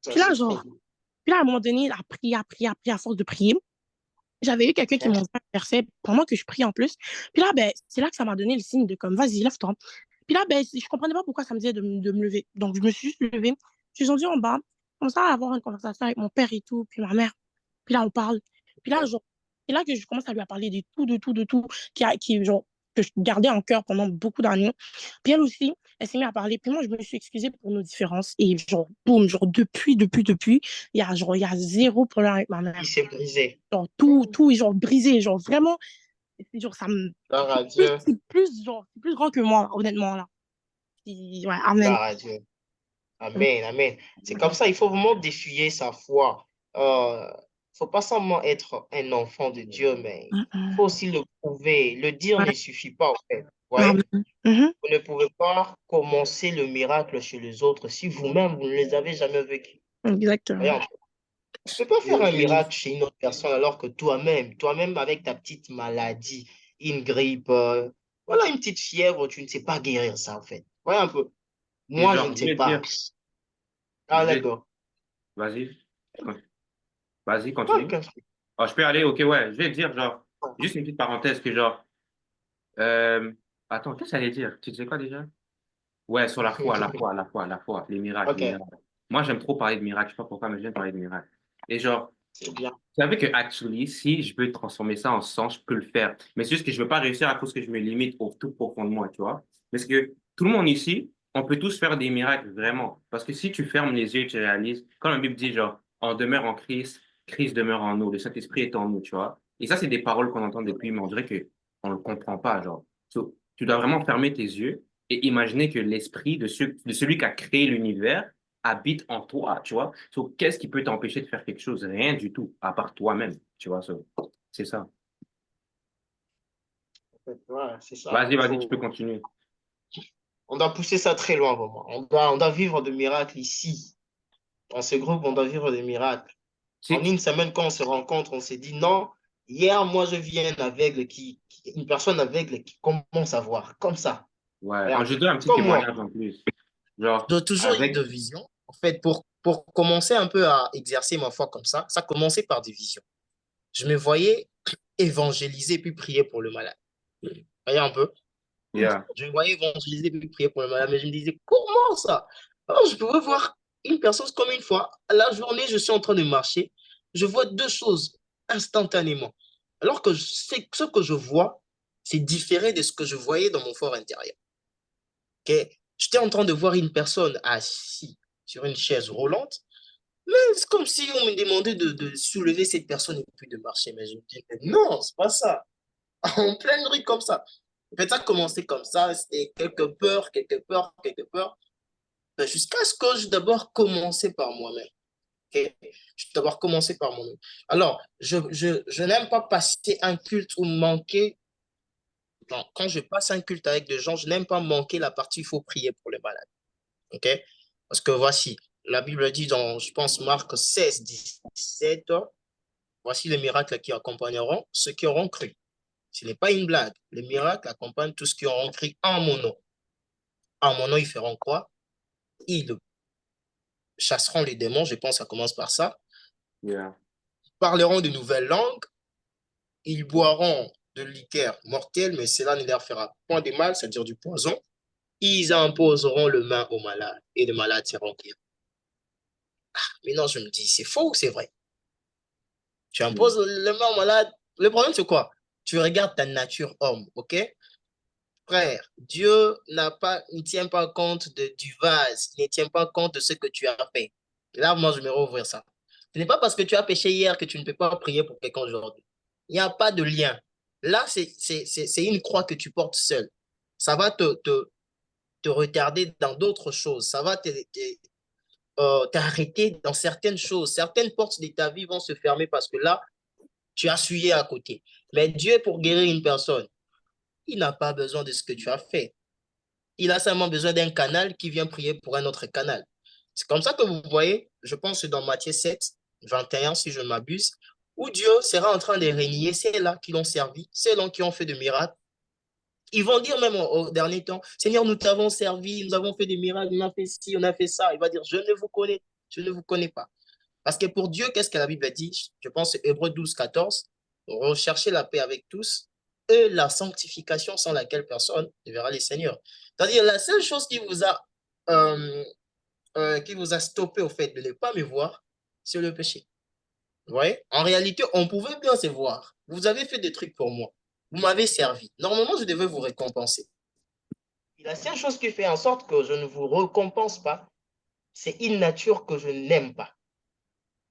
S4: Ça,
S3: Puis là,
S4: c'est
S3: genre,
S4: faux.
S3: puis là, à un moment donné, à force de prier. J'avais eu quelqu'un qui
S4: OK.
S3: m'a fait un verset pendant que je prie en plus. Puis là, ben, c'est là que ça m'a donné le signe de comme, vas-y, lève-toi. Puis là, ben, je comprenais pas pourquoi ça me disait de me lever. Donc, je me suis juste levée. Je suis descendue en bas, comme ça, à avoir une conversation avec mon père et tout, puis ma mère. Puis là, on parle. Puis là, genre, C'est là que je commence à lui parler de tout, genre, que je gardais en cœur pendant beaucoup d'années. Puis elle aussi, elle s'est mise à parler. Puis moi, je me suis excusée pour nos différences. Et genre, boum, genre, il y a zéro problème avec ma mère.
S4: Il s'est brisé.
S3: Genre, tout est genre brisé. Genre, vraiment, c'est genre, ça me.
S4: Gloire à Dieu.
S3: C'est plus grand que moi, honnêtement, là. Puis, ouais, amen.
S4: Gloire à Dieu. Amen, amen. C'est comme ça, il faut vraiment défier sa foi. Faut pas seulement être un enfant de Dieu, mais il faut aussi le prouver. Le dire ne
S3: Ouais,
S4: suffit pas, en fait.
S3: amen.
S4: Ouais? Vous ne pouvez pas commencer le miracle chez les autres si vous-même, vous ne les avez jamais vécus.
S3: Exactement.
S4: Voyez, tu ne peux pas faire un miracle chez une autre personne alors que toi-même avec ta petite maladie, une grippe, voilà, une petite fièvre, tu ne sais pas guérir ça, en fait. Voyez un peu.
S1: Et
S4: Moi, je
S1: genre,
S4: ne
S1: je
S4: sais
S1: vais
S4: pas.
S1: dire,
S4: Ah,
S1: je vais,
S4: d'accord.
S1: vas-y, vas-y,
S4: Ouais,
S1: continue. Oh, je peux aller, ok, ouais, je vais dire, genre, juste une petite parenthèse que, genre, euh, attends, qu'est-ce que ça allait dire? Tu disais quoi déjà? Ouais, sur les miracles, les
S4: Ok,
S1: miracles. Moi, j'aime trop parler de miracles, je sais pas pourquoi, mais j'aime parler de miracles. Et genre,
S4: c'est bien.
S1: vous savez que, actually, si je veux transformer ça en sens, je peux le faire. Mais c'est juste que je veux pas réussir à cause que je me limite au tout profond de moi, tu vois. Parce que tout le monde ici, on peut tous faire des miracles, vraiment. Parce que si tu fermes les yeux et tu réalises, quand la Bible dit, genre, on demeure en Christ, Christ demeure en nous, le Saint-Esprit est en nous, tu vois. Et ça, c'est des paroles qu'on entend depuis, mais on dirait que on le comprend pas, genre. So, tu dois vraiment fermer tes yeux et imaginer que l'esprit de celui qui a créé l'univers habite en toi, tu vois. So, qu'est-ce qui peut t'empêcher de faire quelque chose? Rien du tout, à part toi-même, tu vois. So, c'est ça.
S4: Ouais, c'est ça.
S1: Vas-y, tu peux continuer.
S4: On doit pousser ça très loin, vraiment. On doit vivre de miracles ici. Dans ce groupe, on doit vivre des miracles. En
S1: Si,
S4: une semaine, quand on se rencontre, on s'est dit non. Hier, moi, je viens aveugle une personne aveugle qui commence à voir, comme ça.
S1: ouais,
S4: Regarde.
S1: je donne un petit
S4: Comme moi.
S1: témoignage en plus. Genre,
S4: J'ai toujours eu de
S1: avec,
S4: visions. En fait, pour commencer un peu à exercer ma foi comme ça commençait par des visions. Je me voyais évangéliser puis prier pour le malade. Voyez un peu.
S1: yeah,
S4: Je me voyais évangéliser puis prier pour le malade, mais je me disais, comment ça? Alors, je pouvais voir une personne comme une fois. La journée, je suis en train de marcher. Je vois deux choses instantanément. Alors que ce que je vois, c'est différé de ce que je voyais dans mon fort intérieur. Ok. J'étais en train de voir une personne assise sur une chaise roulante. Mais c'est comme si on me demandait de soulever cette personne et puis de marcher. Mais je me dis, mais non, c'est pas ça. En pleine rue comme ça. En fait, ça a commencé comme ça. C'était quelques peurs, quelques peurs, quelques peurs. Ben, jusqu'à ce que je d'abord commencé par moi-même. Ok. Je vais d'abord commencé par moi-même. Alors, je n'aime pas passer un culte ou manquer. Non, quand je passe un culte avec des gens, je n'aime pas manquer la partie il faut prier pour les malades. OK? Parce que voici, la Bible dit dans, je pense, Marc 16, 17, voici les miracles qui accompagneront ceux qui auront cru. Ce n'est pas une blague. Les miracles accompagnent tous ceux qui auront cru en mon nom. En mon nom, ils feront quoi? Ils chasseront les démons, je pense que ça commence par ça.
S1: yeah.
S4: Ils parleront de nouvelles langues. Ils boiront de liqueur mortelle, mais cela ne leur fera point de mal, c'est-à-dire du poison. Ils imposeront le main aux malades et les malades seront guéris. Mais non, je me dis, c'est faux ou c'est vrai? Tu
S1: Yeah.
S4: imposes le main aux malades. Le problème, c'est quoi? Tu regardes ta nature homme, ok? Frère, Dieu ne tient pas compte du vase, il ne tient pas compte de ce que tu as fait. Et là, moi, je me rouvrir ça. Ce n'est pas parce que tu as péché hier que tu ne peux pas prier pour quelqu'un aujourd'hui. Il n'y a pas de lien. Là, c'est une croix que tu portes seul. Ça va te retarder dans d'autres choses. Ça va t'arrêter dans certaines choses. Certaines portes de ta vie vont se fermer parce que là, tu as essuyé à côté. Mais Dieu, pour guérir une personne, il n'a pas besoin de ce que tu as fait. Il a seulement besoin d'un canal qui vient prier pour un autre canal. C'est comme ça que vous voyez, je pense dans Matthieu 7, 21, si je ne m'abuse, où Dieu sera en train de régner ceux-là qui l'ont servi, ceux-là qui ont fait de miracles. Ils vont dire même au dernier temps, Seigneur, nous t'avons servi, nous avons fait des miracles, on a fait ci, on a fait ça. Il va dire, je ne vous connais pas. Parce que pour Dieu, qu'est-ce que la Bible dit? Je pense Hébreux 12, 14. Recherchez la paix avec tous et la sanctification sans laquelle personne ne verra les seigneurs. C'est-à-dire, la seule chose qui vous a stoppé au fait de ne pas me voir, c'est le péché. Ouais. En réalité, on pouvait bien se voir. Vous avez fait des trucs pour moi. Vous m'avez servi. Normalement, je devais vous récompenser. Et la seule chose qui fait en sorte que je ne vous récompense pas, c'est une nature que je n'aime pas.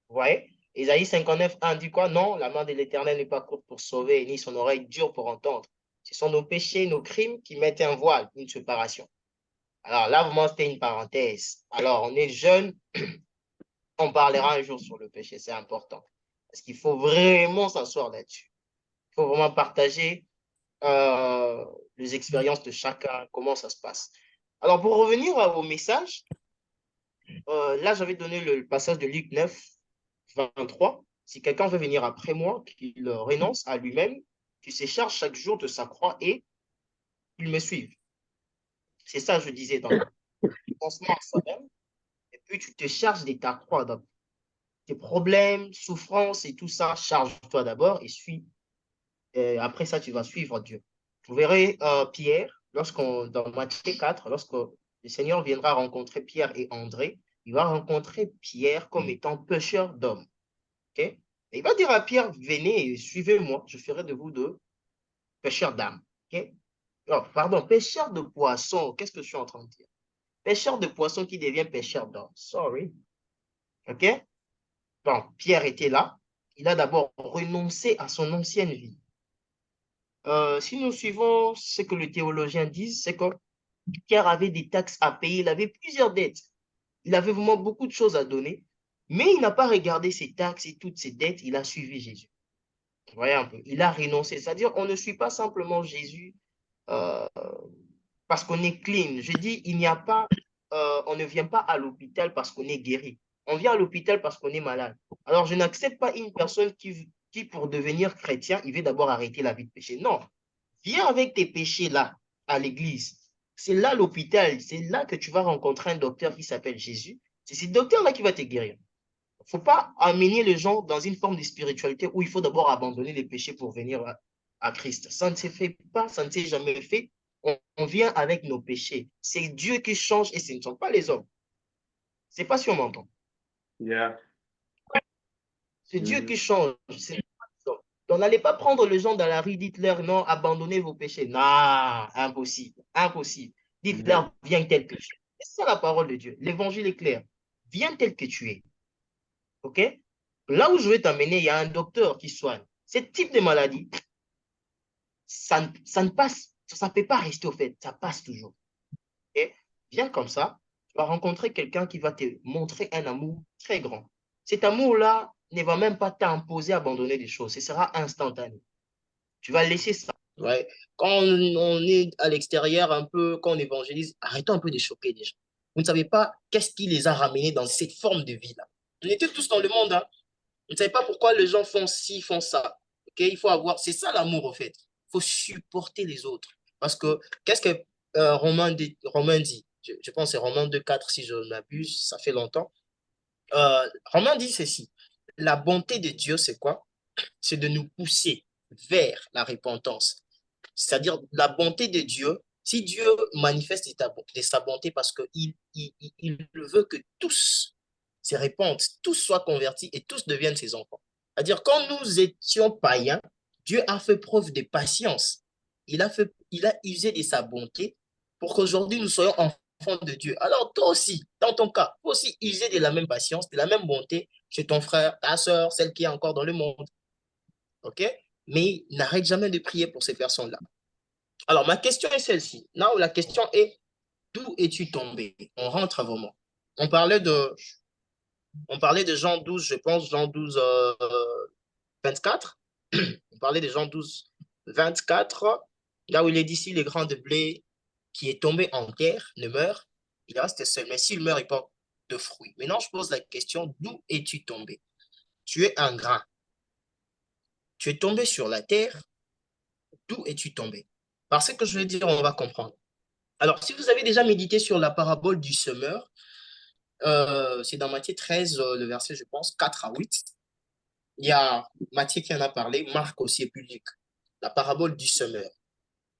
S4: Vous voyez? Ésaïe 59:1 dit quoi? Non, la main de l'Éternel n'est pas courte pour sauver, ni son oreille dure pour entendre. Ce sont nos péchés, nos crimes qui mettent un voile, une séparation. Alors là, vraiment, c'était une parenthèse. Alors, on est jeune, on parlera un jour sur le péché, c'est important. Parce qu'il faut vraiment s'asseoir là-dessus. Il faut vraiment partager les expériences de chacun, comment ça se passe. Alors, pour revenir au message, là, j'avais donné le passage de Luc 9:23. Si quelqu'un veut venir après moi, qu'il renonce à lui-même, qu'il se charge chaque jour de sa croix et qu'il me suive. C'est ça, je disais, dans le commencement à soi-même. Et puis, tu te charges de ta croix. Donc, tes problèmes, souffrances et tout ça, charge-toi d'abord et suis. Après ça, tu vas suivre Dieu. Vous verrez Pierre, dans Matthieu 4, lorsque le Seigneur viendra rencontrer Pierre et André, il va rencontrer Pierre comme étant pêcheur d'hommes. Okay? Et il va dire à Pierre, venez et suivez-moi, je ferai de vous deux pêcheurs d'âmes. Okay? Oh, pardon, pêcheur de poissons. Qu'est-ce que je suis en train de dire? Pêcheur de poissons qui devient pêcheur d'hommes. Sorry. OK? Bon, Pierre était là. Il a d'abord renoncé à son ancienne vie. Si nous suivons ce que les théologiens disent, c'est que Pierre avait des taxes à payer, il avait plusieurs dettes. Il avait vraiment beaucoup de choses à donner, mais il n'a pas regardé ses taxes et toutes ses dettes, il a suivi Jésus. Vous voyez un peu, il a renoncé. C'est-à-dire, on ne suit pas simplement Jésus parce qu'on est clean. Je dis, il n'y a pas, on ne vient pas à l'hôpital parce qu'on est guéri. On vient à l'hôpital parce qu'on est malade. Alors, je n'accepte pas une personne qui, pour devenir chrétien, il veut d'abord arrêter la vie de péché. Non, viens avec tes péchés là, à l'église. C'est là l'hôpital. C'est là que tu vas rencontrer un docteur qui s'appelle Jésus. C'est ce docteur-là qui va te guérir. Il ne faut pas amener les gens dans une forme de spiritualité où il faut d'abord abandonner les péchés pour venir à Christ. Ça ne se fait pas, ça ne s'est jamais fait. On vient avec nos péchés. C'est Dieu qui change et ce ne sont pas les hommes. C'est pas si on m'entend.
S1: Yeah.
S4: C'est Dieu qui change. C'est pas les hommes. Donc, n'allez pas prendre les gens dans la rue, dites-leur non, abandonnez vos péchés. Non, impossible, impossible. Dites-leur, viens tel que tu es. C'est ça la parole de Dieu. L'évangile est clair. Viens tel que tu es. OK? Là où je vais t'amener, il y a un docteur qui soigne. Ce type de maladie, ça ne passe, ça ne peut pas rester au fait, ça passe toujours. Okay? Viens comme ça, tu vas rencontrer quelqu'un qui va te montrer un amour très grand. Cet amour-là ne va même pas t'imposer à abandonner des choses, ce sera instantané. Tu vas laisser ça. Ouais. Quand on est à l'extérieur un peu, quand on évangélise, arrêtons un peu de choquer les gens. Vous ne savez pas qu'est-ce qui les a ramenés dans cette forme de vie-là. On était tous dans le monde, hein. Vous ne savez pas pourquoi les gens font ci, font ça. Okay? Il faut avoir, c'est ça l'amour en fait. Il faut supporter les autres. Parce que qu'est-ce que Romain dit? Je pense que c'est Romain 2:4 si je m'abuse, ça fait longtemps. Romain dit ceci. La bonté de Dieu, c'est quoi? C'est de nous pousser vers la repentance. C'est-à-dire la bonté de Dieu, si Dieu manifeste de sa bonté parce qu'il veut que tous se répandent, tous soient convertis et tous deviennent ses enfants. C'est-à-dire quand nous étions païens, Dieu a fait preuve de patience. Il a usé de sa bonté pour qu'aujourd'hui nous soyons enfants de Dieu. Alors toi aussi, dans ton cas, toi aussi user de la même patience, de la même bonté chez ton frère, ta soeur, celle qui est encore dans le monde. OK? Mais n'arrête jamais de prier pour ces personnes-là. Alors, ma question est celle-ci. Là où la question est, d'où es-tu tombé? On rentre vraiment. On parlait de Jean 12, je pense, Jean 12, 24. On parlait de Jean 12, 24, là où il est dit, si le grain de blé qui est tombé en terre ne meurt, il reste seul. Mais s'il meurt, il porte de fruits. Maintenant, je pose la question, d'où es-tu tombé? Tu es un grain. Tu es tombé sur la terre. D'où es-tu tombé? Parce que je vais dire, on va comprendre. Alors, si vous avez déjà médité sur la parabole du semeur, c'est dans Matthieu 13, le verset, je pense, 4 à 8. Il y a Matthieu qui en a parlé, Marc aussi et puis Luc. La parabole du semeur.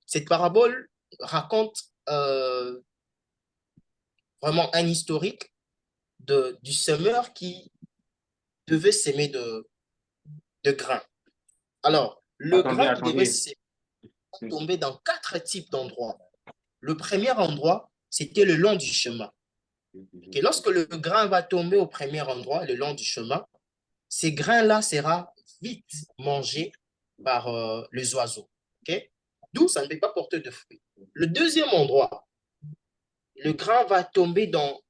S4: Cette parabole raconte vraiment un historique du semeur qui devait s'aimer de grain. Alors, le
S1: Attendez,
S4: grain qui devait
S1: attendez.
S4: tomber dans 4 types d'endroits. Le premier endroit, c'était le long du chemin. Et lorsque le grain va tomber au premier endroit, le long du chemin, ces grains-là sera vite mangés par les oiseaux. Okay? D'où ça ne peut pas porter de fruits. Le deuxième endroit, le grain va tomber dans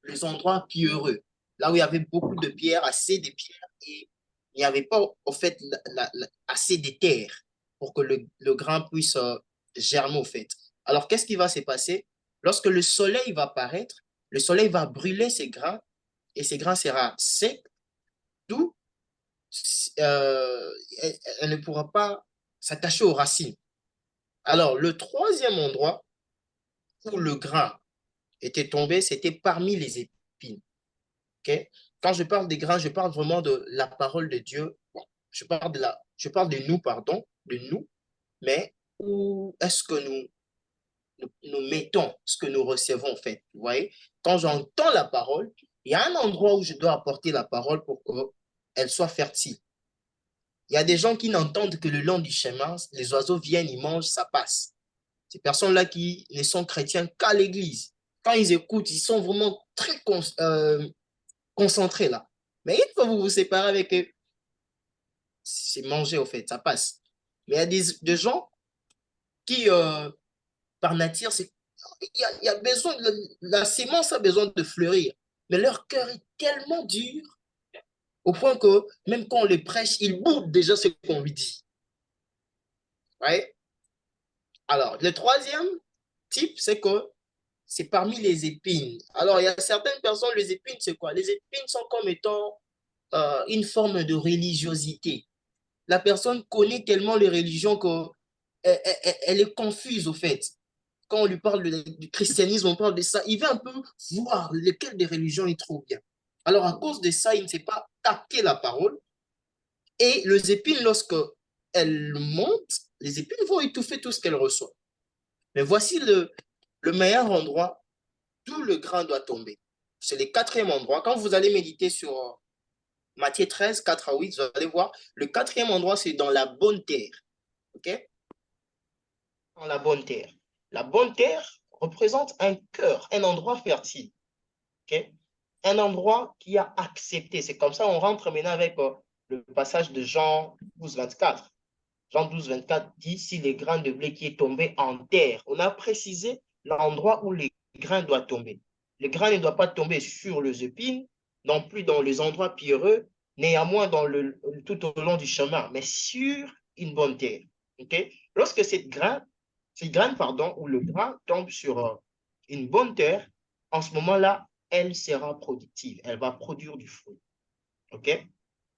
S4: les endroits pierreux, là où il y avait beaucoup de pierres, assez de pierres, et il n'y avait pas, en fait, assez de terre pour que le grain puisse germer, au fait. Alors, qu'est-ce qui va se passer? Lorsque le soleil va apparaître, le soleil va brûler ces grains, et ces grains seront secs, d'où elle ne pourra pas s'attacher aux racines. Alors, le troisième endroit où le grain était tombé, c'était parmi les épines. Okay? Quand je parle des grains, je parle vraiment de la parole de Dieu. Bon, je parle de nous, pardon, de nous, mais où est-ce que nous mettons ce que nous recevons, en fait? Vous voyez, quand j'entends la parole, il y a un endroit où je dois apporter la parole pour qu'elle soit fertile. Il y a des gens qui n'entendent que le long du chemin, les oiseaux viennent, ils mangent, ça passe. Ces personnes-là qui ne sont chrétiens qu'à l'église, quand ils écoutent, ils sont vraiment très concentrés là. Mais une fois que vous vous séparez avec eux, c'est manger au fait, ça passe. Mais il y a des gens qui, par nature, il y a besoin, la sémence a besoin de fleurir. Mais leur cœur est tellement dur au point que même quand on les prêche, ils boudent déjà ce qu'on lui dit. Ouais. Alors, le troisième type, c'est que c'est parmi les épines. Alors, il y a certaines personnes, les épines, c'est quoi? Les épines sont comme étant une forme de religiosité. La personne connaît tellement les religions qu'elle est confuse, au fait. Quand on lui parle du christianisme, on parle de ça. Il veut un peu voir lesquelles des religions il trouve bien. Alors, à cause de ça, il ne sait pas capter la parole. Et les épines, lorsque elles montent, les épines vont étouffer tout ce qu'elles reçoivent. Mais voici le meilleur endroit d'où le grain doit tomber. C'est le quatrième endroit. Quand vous allez méditer sur Matthieu 13, 4 à 8, vous allez voir, le quatrième endroit, c'est dans la bonne terre. OK? Dans la bonne terre. La bonne terre représente un cœur, un endroit fertile. OK? Un endroit qui a accepté. C'est comme ça, on rentre maintenant avec le passage de Jean 12, 24. Jean 12, 24 dit, si les grains de blé qui est tombé en terre, on a précisé l'endroit où les grains doivent tomber. Les grains ne doivent pas tomber sur les épines, non plus dans les endroits pierreux, néanmoins tout au long du chemin, mais sur une bonne terre. Okay? Lorsque cette graine, ou le grain tombe sur une bonne terre, en ce moment-là, elle sera productive. Elle va produire du fruit. OK?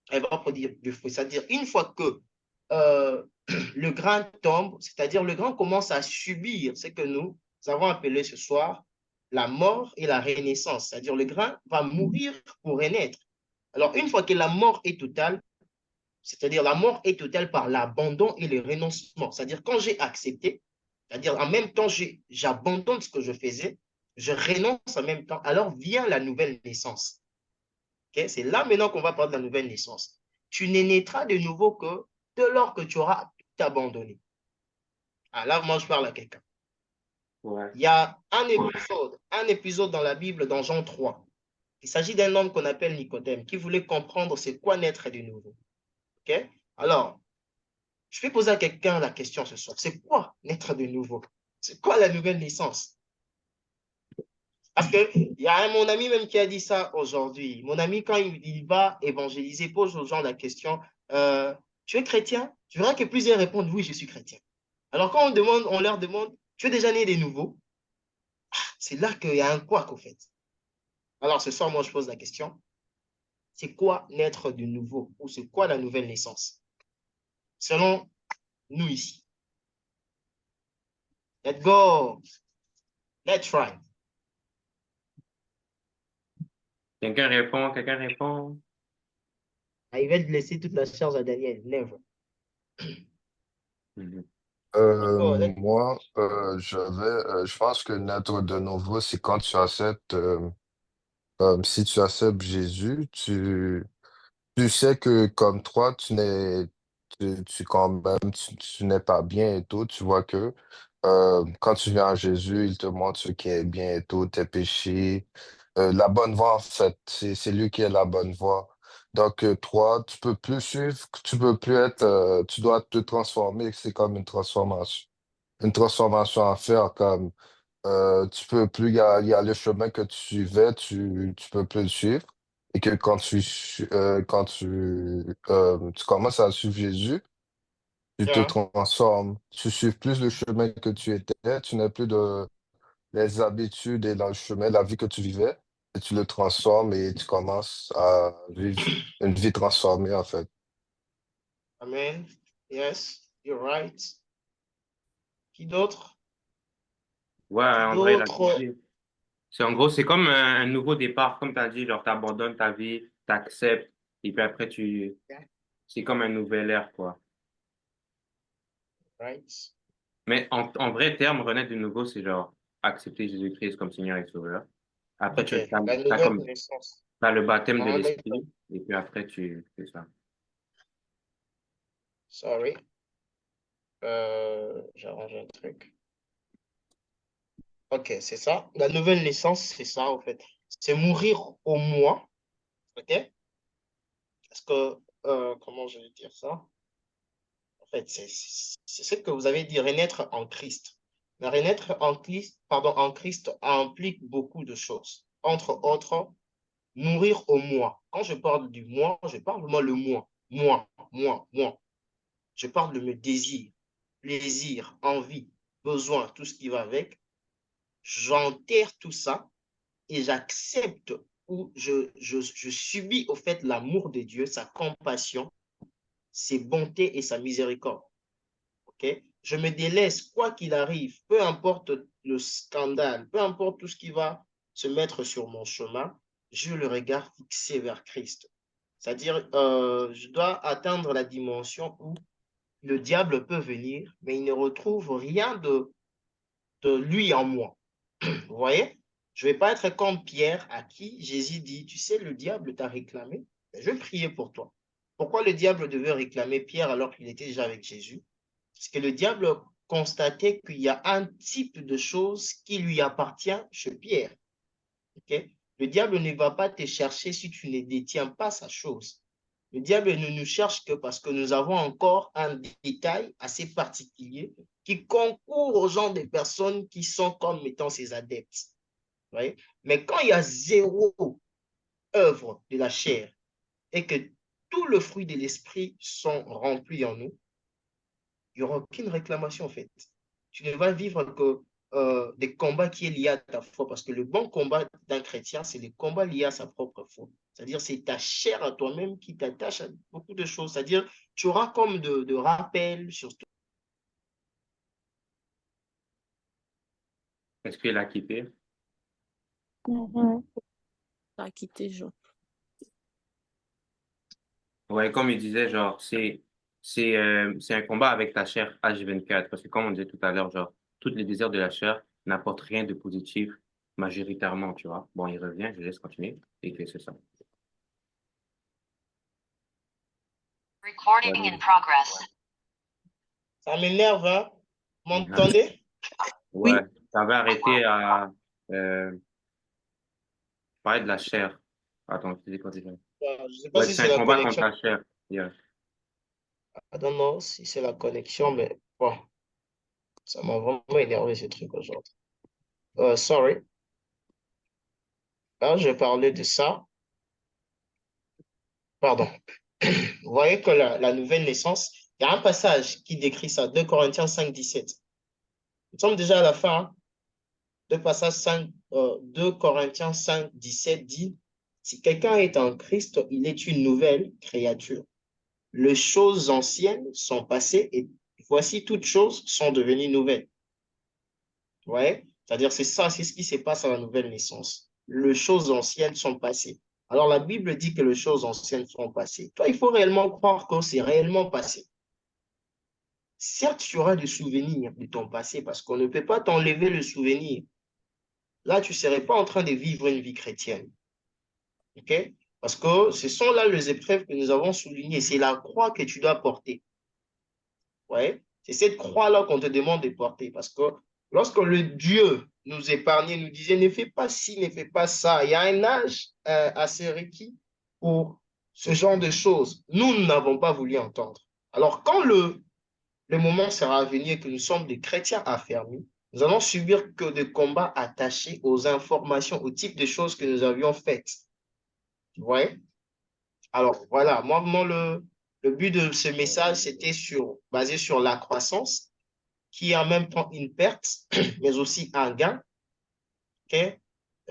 S4: Elle va produire du fruit. C'est-à-dire, une fois que le grain tombe, c'est-à-dire le grain commence à subir ce que nous avons appelé ce soir la mort et la renaissance. C'est-à-dire le grain va mourir pour renaître. Alors, une fois que la mort est totale, c'est-à-dire la mort est totale par l'abandon et le renoncement. C'est-à-dire quand j'ai accepté, c'est-à-dire en même temps j'abandonne ce que je faisais, je renonce en même temps, alors vient la nouvelle naissance. Okay? C'est là maintenant qu'on va parler de la nouvelle naissance. Tu ne naîtras de nouveau que de lors que tu auras tout abandonné. Ah, là, moi, je parle à quelqu'un.
S1: Ouais.
S4: Il y a un épisode dans la Bible, dans Jean 3. Il s'agit d'un homme qu'on appelle Nicodème, qui voulait comprendre c'est quoi naître de nouveau. Okay? Alors, je vais poser à quelqu'un la question ce soir. C'est quoi naître de nouveau? C'est quoi la nouvelle naissance? Parce qu'il y a mon ami même qui a dit ça aujourd'hui. Mon ami, quand il va évangéliser, pose aux gens la question, tu es chrétien? Tu verras que plusieurs répondent, oui, je suis chrétien. Alors quand on leur demande, tu es déjà né de nouveau? C'est là qu'il y a un couac, au fait. Alors ce soir, moi, je pose la question, c'est quoi naître de nouveau? Ou c'est quoi la nouvelle naissance? Selon nous ici. Let's go. Let's try.
S1: Quelqu'un répond, quelqu'un répond.
S4: Ah, il va laisser toute la charge à Daniel. Never.
S1: Mhm.
S5: Moi, je pense que naître de nouveau, c'est quand tu acceptes, si tu acceptes Jésus, tu sais que comme toi, quand même, tu n'es pas bien et tout. Tu vois que quand tu viens à Jésus, il te montre ce qui est bien et tout, tes péchés, la bonne voie en fait. C'est lui qui est la bonne voie. Donc toi, tu peux plus suivre, tu peux plus être, tu dois te transformer. C'est comme une transformation à faire. Comme tu peux plus, il y a le chemin que tu suivais, tu peux plus le suivre. Et que tu commences à suivre Jésus, tu te
S4: Yeah.
S5: transformes. Tu suis plus le chemin que tu étais, tu n'as plus de les habitudes et dans le chemin, la vie que tu vivais, et tu le transformes et tu commences à vivre une vie transformée, en fait.
S4: Amen. Yes, you're right. Qui d'autre?
S1: Ouais,
S4: Qui
S1: en vrai, il a tout
S4: d'autre?
S1: dit. C'est en gros, c'est comme un nouveau départ, comme tu as dit, genre, tu abandonnes ta vie, tu acceptes, et puis après,
S4: Yeah,
S1: c'est comme un nouvel ère, quoi.
S4: right.
S1: Mais en vrai terme, renaître de nouveau, c'est genre accepter Jésus-Christ comme Seigneur et Sauveur. Après,
S4: OK.
S1: tu
S4: La
S1: as,
S4: nouvelle
S1: comme,
S4: naissance.
S1: t'as le baptême de
S4: Ah, d'accord.
S1: l'Esprit, et puis après, tu fais ça.
S4: Sorry. J'arrange un truc. OK, c'est ça. La nouvelle naissance, c'est ça, en fait. C'est mourir au moi. OK? Parce que, comment je vais dire ça? En fait, c'est ce que vous avez dit, renaître en Christ. Mais renaître en Christ, pardon, en Christ implique beaucoup de choses. Entre autres, mourir au moi. Quand je parle du moi, je parle de moi le moi. Moi, moi, moi. Je parle de mes désirs, plaisirs, envies, besoins, tout ce qui va avec. J'enterre tout ça et j'accepte ou je subis au fait l'amour de Dieu, sa compassion, ses bontés et sa miséricorde. Okay? Je me délaisse, quoi qu'il arrive, peu importe le scandale, peu importe tout ce qui va se mettre sur mon chemin, je le regard fixé vers Christ. C'est-à-dire, je dois atteindre la dimension où le diable peut venir, mais il ne retrouve rien de lui en moi. Vous voyez? Je ne vais pas être comme Pierre à qui Jésus dit, tu sais, le diable t'a réclamé, je vais prier pour toi. Pourquoi le diable devait réclamer Pierre alors qu'il était déjà avec Jésus? Parce que le diable constatait qu'il y a un type de choses qui lui appartient chez Pierre. Okay? Le diable ne va pas te chercher si tu ne détiens pas sa chose. Le diable ne nous cherche que parce que nous avons encore un détail assez particulier qui concourt aux gens des personnes qui sont comme étant ses adeptes. Right? Mais quand il y a zéro œuvre de la chair et que tous le fruit de l'esprit sont remplis en nous, il n'y aura aucune réclamation en fait. Tu ne vas vivre que des combats qui sont liés à ta foi, parce que le bon combat d'un chrétien, c'est les combats liés à sa propre foi. C'est-à-dire, c'est ta chair à toi-même qui t'attache à beaucoup de choses. C'est-à-dire, tu auras comme de rappels sur tout.
S1: Est-ce qu'il a quitté?
S3: Mhm. T'as quitté, Jo.
S1: Ouais, comme il disait, genre, c'est un combat avec ta chair H24. Parce que comme on disait tout à l'heure, genre, tous les désirs de la chair n'apportent rien de positif majoritairement, tu vois. Bon, il revient, je laisse continuer. Et que c'est ça.
S7: Recording in progress.
S4: Ça m'énerve, hein? Vous m'entendez?
S1: Ouais,
S3: Oui,
S1: ça va arrêter à parler de la chair. Attends, je te dis quoi déjà?
S4: Je ne sais pas
S1: Ouais,
S4: si
S1: c'est
S4: c'est
S1: un
S4: la
S1: combat contre
S4: connexion.
S1: la chair. Yeah.
S4: I don't know si c'est la connexion, mais bon, ça m'a vraiment énervé ce truc aujourd'hui. Sorry. Là, je parlais de ça. Pardon. Vous voyez que la nouvelle naissance, il y a un passage qui décrit ça, 2 Corinthiens 5, 17. Nous sommes déjà à la fin. Hein. 2 Corinthiens 5, 17 dit, si quelqu'un est en Christ, il est une nouvelle créature. Les choses anciennes sont passées et voici toutes choses sont devenues nouvelles. Vous voyez? C'est-à-dire, c'est ça, c'est ce qui se passe à la nouvelle naissance. Les choses anciennes sont passées. Alors, la Bible dit que les choses anciennes sont passées. Toi, il faut réellement croire que c'est réellement passé. Certes, tu auras des souvenirs de ton passé parce qu'on ne peut pas t'enlever le souvenir. Là, tu ne serais pas en train de vivre une vie chrétienne. OK? Parce que ce sont là les épreuves que nous avons soulignées. C'est la croix que tu dois porter. Ouais. C'est cette croix-là qu'on te demande de porter. Parce que lorsque le Dieu nous épargnait, nous disait, ne fais pas ci, ne fais pas ça, il y a un âge assez requis pour ce genre de choses. Nous n'avons pas voulu entendre. Alors, quand le moment sera venu et que nous sommes des chrétiens affermis, nous allons subir que des combats attachés aux informations, au type de choses que nous avions faites. Ouais. Alors, voilà, moi, le but de ce message, c'était basé sur la croissance, qui est en même temps une perte, mais aussi un gain. Ok.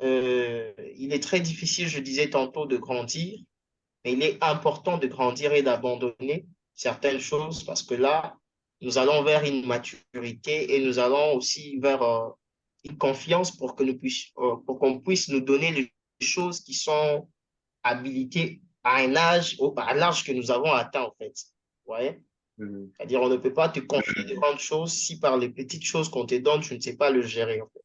S4: Il est très difficile, je disais tantôt, de grandir, mais il est important de grandir et d'abandonner certaines choses parce que là, nous allons vers une maturité et nous allons aussi vers une confiance pour qu'on puisse nous donner les choses qui sont habilitées à un âge, à l'âge que nous avons atteint, en fait. Ouais.
S1: Mhm.
S4: C'est-à-dire, on ne peut pas te confier de grandes choses si par les petites choses qu'on te donne, tu ne sais pas le gérer, en fait.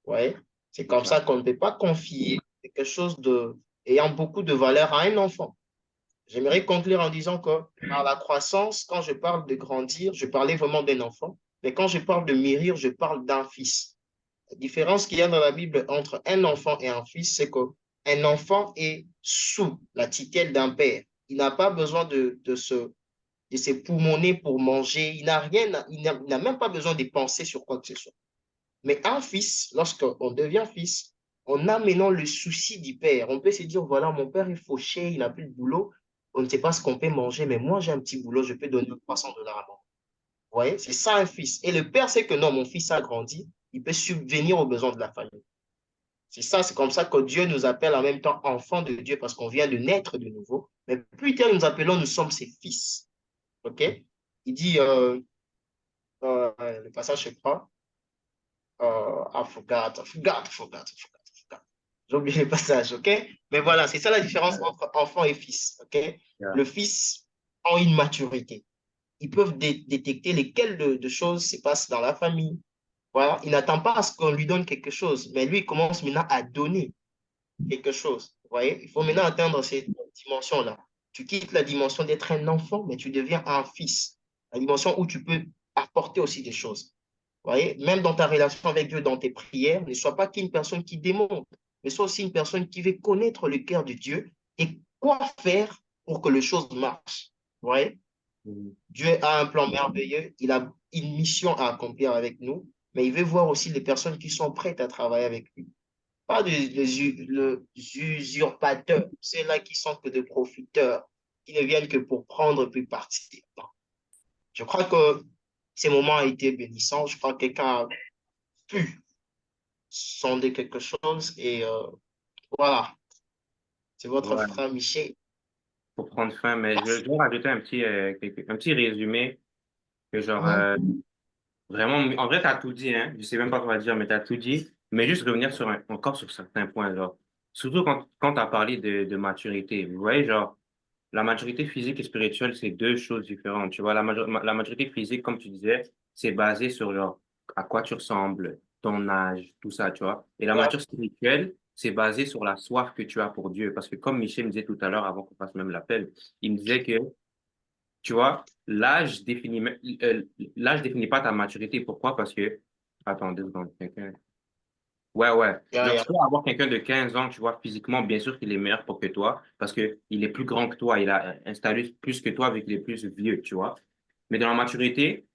S4: Ouais. C'est comme ça qu'on ne peut pas confier quelque chose ayant beaucoup de valeur à un enfant. J'aimerais conclure en disant que par la croissance, quand je parle de grandir, je parlais vraiment d'un enfant, mais quand je parle de mûrir, je parle d'un fils. La différence qu'il y a dans la Bible entre un enfant et un fils, c'est qu'un enfant est sous la tutelle d'un père. Il n'a pas besoin de se poumonner pour manger. Il n'a même pas besoin de penser sur quoi que ce soit. Mais un fils, lorsqu'on devient fils, on a maintenant le souci du père. On peut se dire, voilà, mon père est fauché, il n'a plus de boulot, on ne sait pas ce qu'on peut manger, mais moi j'ai un petit boulot, je peux donner 300 $ à mon. Vous voyez, c'est ça un fils. Et le père sait que non, mon fils a grandi, il peut subvenir aux besoins de la famille. C'est ça, c'est comme ça que Dieu nous appelle en même temps enfants de Dieu parce qu'on vient de naître de nouveau. Mais plus tard, nous appelons, nous sommes ses fils. OK? Il dit, le passage, je crois, I forgot, I forgot, I forgot, I forgot, I forgot. J'ai oublié le passage, ok? Mais voilà, c'est ça la différence entre enfant et fils, ok?
S1: Yeah.
S4: Le fils a une maturité. Ils peuvent détecter lesquelles de choses se passent dans la famille. Voilà, il n'attend pas à ce qu'on lui donne quelque chose, mais lui, il commence maintenant à donner quelque chose. Vous voyez? Il faut maintenant atteindre cette dimension-là. Tu quittes la dimension d'être un enfant, mais tu deviens un fils. La dimension où tu peux apporter aussi des choses. Vous voyez, même dans ta relation avec Dieu, dans tes prières, ne sois pas qu'une personne qui démontre, mais sois aussi une personne qui veut connaître le cœur de Dieu et quoi faire pour que les choses marchent. Vous voyez,
S1: Mhm.
S4: Dieu a un plan merveilleux, il a une mission à accomplir avec nous, mais il veut voir aussi les personnes qui sont prêtes à travailler avec lui. Pas les usurpateurs, ceux-là qui sont que des profiteurs, qui ne viennent que pour prendre puis partir. Non. Je crois que ces moments ont été bénissants. Je crois que quelqu'un a pu sonder quelque chose. Et voilà, c'est votre
S1: Ouais,
S4: frère Michel.
S1: pour prendre fin, mais je
S4: Merci.
S1: dois rajouter un petit résumé que genre,
S4: Mhm.
S1: vraiment, en vrai, tu as tout dit, hein. Je sais même pas quoi dire, mais tu as tout dit. Mais juste revenir encore sur certains points, genre. Surtout quand tu as parlé de maturité. Vous voyez, genre, la maturité physique et spirituelle, c'est deux choses différentes. Tu vois, la maturité physique, comme tu disais, c'est basé sur, genre, à quoi tu ressembles, ton âge, tout ça, tu vois. Et la
S4: Ouais,
S1: maturité spirituelle, c'est basé sur la soif que tu as pour Dieu. Parce que comme Michel me disait tout à l'heure, avant qu'on fasse même l'appel, il me disait que tu vois, l'âge définit pas ta maturité. Pourquoi? Parce que, attends, 2 secondes, quelqu'un. Ouais, ouais.
S4: yeah,
S1: Genre,
S4: yeah.
S1: tu peux avoir quelqu'un de 15 ans, tu vois, physiquement, bien sûr qu'il est meilleur pour que toi, parce que il est plus grand que toi, il a installé plus que toi, avec qu'il est plus vieux, tu vois. Mais dans la maturité,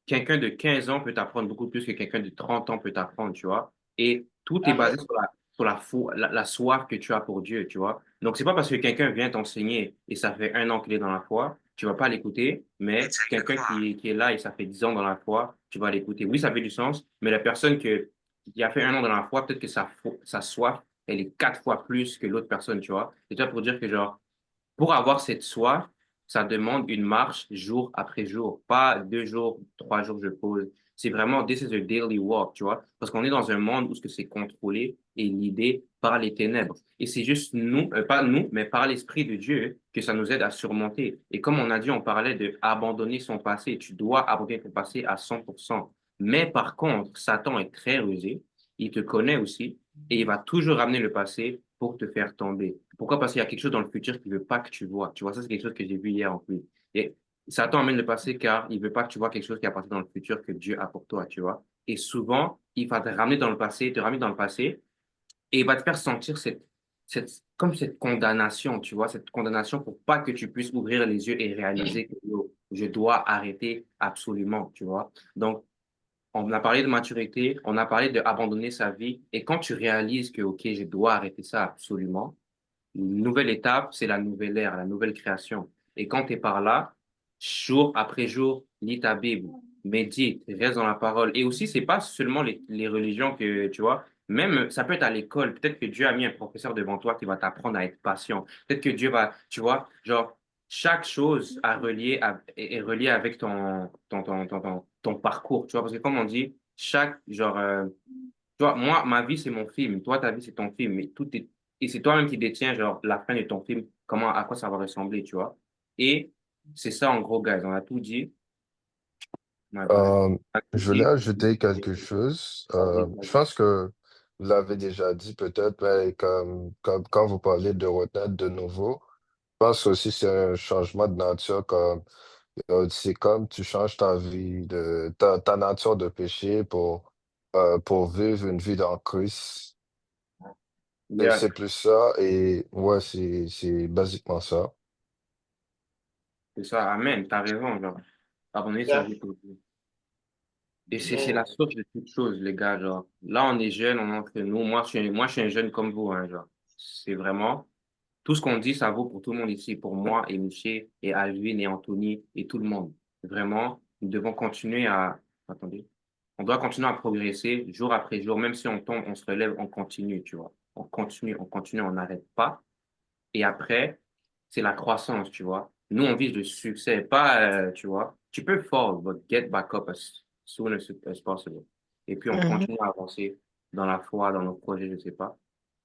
S1: quelqu'un de 15 ans peut t'apprendre beaucoup plus que quelqu'un de 30 ans peut t'apprendre, tu vois. Et tout est basé
S4: Amen.
S1: sur la soif que tu as pour Dieu, tu vois. Donc, c'est pas parce que quelqu'un vient t'enseigner et ça fait 1 an qu'il est dans la foi, tu vas pas l'écouter, mais quelqu'un qui est là et ça fait 10 ans dans la foi, tu vas l'écouter. Oui, ça fait du sens, mais la personne qui a fait 1 an dans la foi, peut-être que sa soif, elle est 4 fois plus que l'autre personne, tu vois. C'est ça pour dire que, genre, pour avoir cette soif, ça demande une marche jour après jour, pas 2 jours, 3 jours, je pose. C'est vraiment, this is a daily walk, tu vois, parce qu'on est dans un monde où ce que c'est contrôlé et guidé par les ténèbres. Et c'est juste nous, pas nous, mais par l'Esprit de Dieu que ça nous aide à surmonter. Et comme on a dit, on parlait de abandonner son passé. Tu dois abandonner ton passé à 100%. Mais par contre, Satan est très rusé. Il te connaît aussi et il va toujours ramener le passé pour te faire tomber. Pourquoi? Parce qu'il y a quelque chose dans le futur qu'il veut pas que tu vois. Tu vois, ça, c'est quelque chose que j'ai vu hier en plus. Et Satan emmène le passé car il veut pas que tu vois quelque chose qui appartient dans le futur que Dieu a pour toi, tu vois. Et souvent, il va te ramener dans le passé, te ramener dans le passé, et il va te faire sentir comme cette condamnation, tu vois, cette condamnation pour pas que tu puisses ouvrir les yeux et réaliser que yo, je dois arrêter absolument, tu vois. Donc, on a parlé de maturité, on a parlé d'abandonner sa vie. Et quand tu réalises que, OK, je dois arrêter ça absolument, une nouvelle étape, c'est la nouvelle ère, la nouvelle création. Et quand tu es par là, jour après jour, lis ta Bible, médite, reste dans la parole. Et aussi, c'est pas seulement les religions que, tu vois, même ça peut être à l'école. Peut-être que Dieu a mis un professeur devant toi qui va t'apprendre à être patient. Peut-être que Dieu va, tu vois, genre, chaque chose est reliée avec ton parcours, tu vois, parce que comme on dit, tu vois, moi, ma vie, c'est mon film. Toi, ta vie, c'est ton film. Et c'est toi-même qui détiens, genre, la fin de ton film, à quoi ça va ressembler, tu vois. Et c'est ça, en gros, guys. On a tout dit. Ouais, bref.
S5: Euh,
S1: On a tout
S5: je voulais
S1: dit.
S5: ajouter quelque chose.
S1: Vas-y,
S5: Je
S1: vas-y.
S5: pense que vous l'avez déjà dit peut-être, mais comme quand vous parlez de retraite de nouveau, je pense aussi que c'est un changement de nature. C'est comme tu changes ta vie, ta nature de péché pour vivre une vie dans Christ.
S1: Yeah,
S5: C'est plus ça, et ouais, c'est basiquement ça.
S1: c'est ça. Amen. T'as raison, genre. Abonner sa
S4: Yeah.
S1: vie pour Dieu. Et c'est la
S4: Mm.
S1: source de toute chose, les gars, genre. Là, on est jeunes, on est entre nous. Moi, je suis un jeune comme vous, hein, genre. C'est vraiment. Tout ce qu'on dit, ça vaut pour tout le monde ici, pour moi et Miché et Alvin et Anthony et tout le monde. Vraiment, nous devons continuer à... Attendez. On doit continuer à progresser jour après jour. Même si on tombe, on se relève, on continue, tu vois. On continue, on n'arrête pas. Et après, c'est la croissance, tu vois. Nous, on vise le succès, pas, tu vois. Tu peux fall, but get back up as soon as possible. Et puis, on
S3: Mhm.
S1: continue à avancer dans la foi, dans nos projets, je sais pas.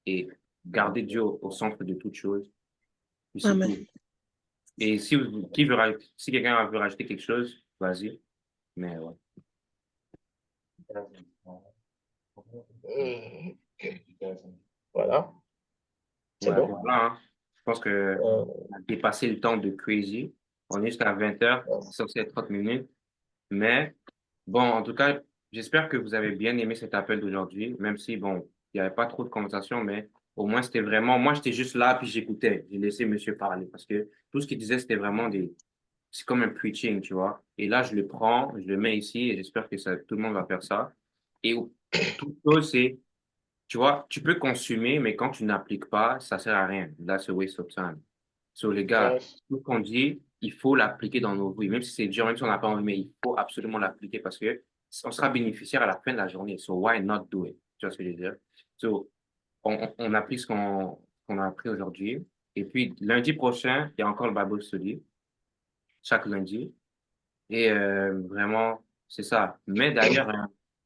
S1: Et garder Dieu au centre de toute chose. Puis c'est
S3: Amen.
S1: tout. Et si quelqu'un veut rajouter quelque chose, vas-y. Mais ouais.
S4: Mm. Voilà, c'est
S1: Ouais,
S4: bon.
S1: voilà, hein. Je pense que
S4: Euh,
S1: on a dépassé le temps de crazy. On est jusqu'à 20h,
S4: euh,
S1: c'est censé être 30 minutes. Mais bon, en tout cas, j'espère que vous avez bien aimé cet appel d'aujourd'hui, même si, bon, il n'y avait pas trop de conversation, mais au moins, c'était vraiment, moi, j'étais juste là, puis j'écoutais. J'ai laissé monsieur parler parce que tout ce qu'il disait, c'était vraiment c'est comme un preaching, tu vois. Et là, je le prends, je le mets ici et j'espère que tout le monde va faire ça. Et toute chose, c'est, tu vois, tu peux consommer, mais quand tu n'appliques pas, ça sert à rien. That's a waste of time. So, les gars,
S4: euh,
S1: tout ce qu'on dit, il faut l'appliquer dans nos vies. Même si c'est dur, même si on n'a pas envie, mais il faut absolument l'appliquer parce que on sera bénéficiaire à la fin de la journée. So, why not do it? Tu vois ce que je veux dire? So, on applique qu'on a appris aujourd'hui. Et puis, lundi prochain, il y a encore le Bible Study, chaque lundi. Et vraiment, c'est ça. Mais d'ailleurs,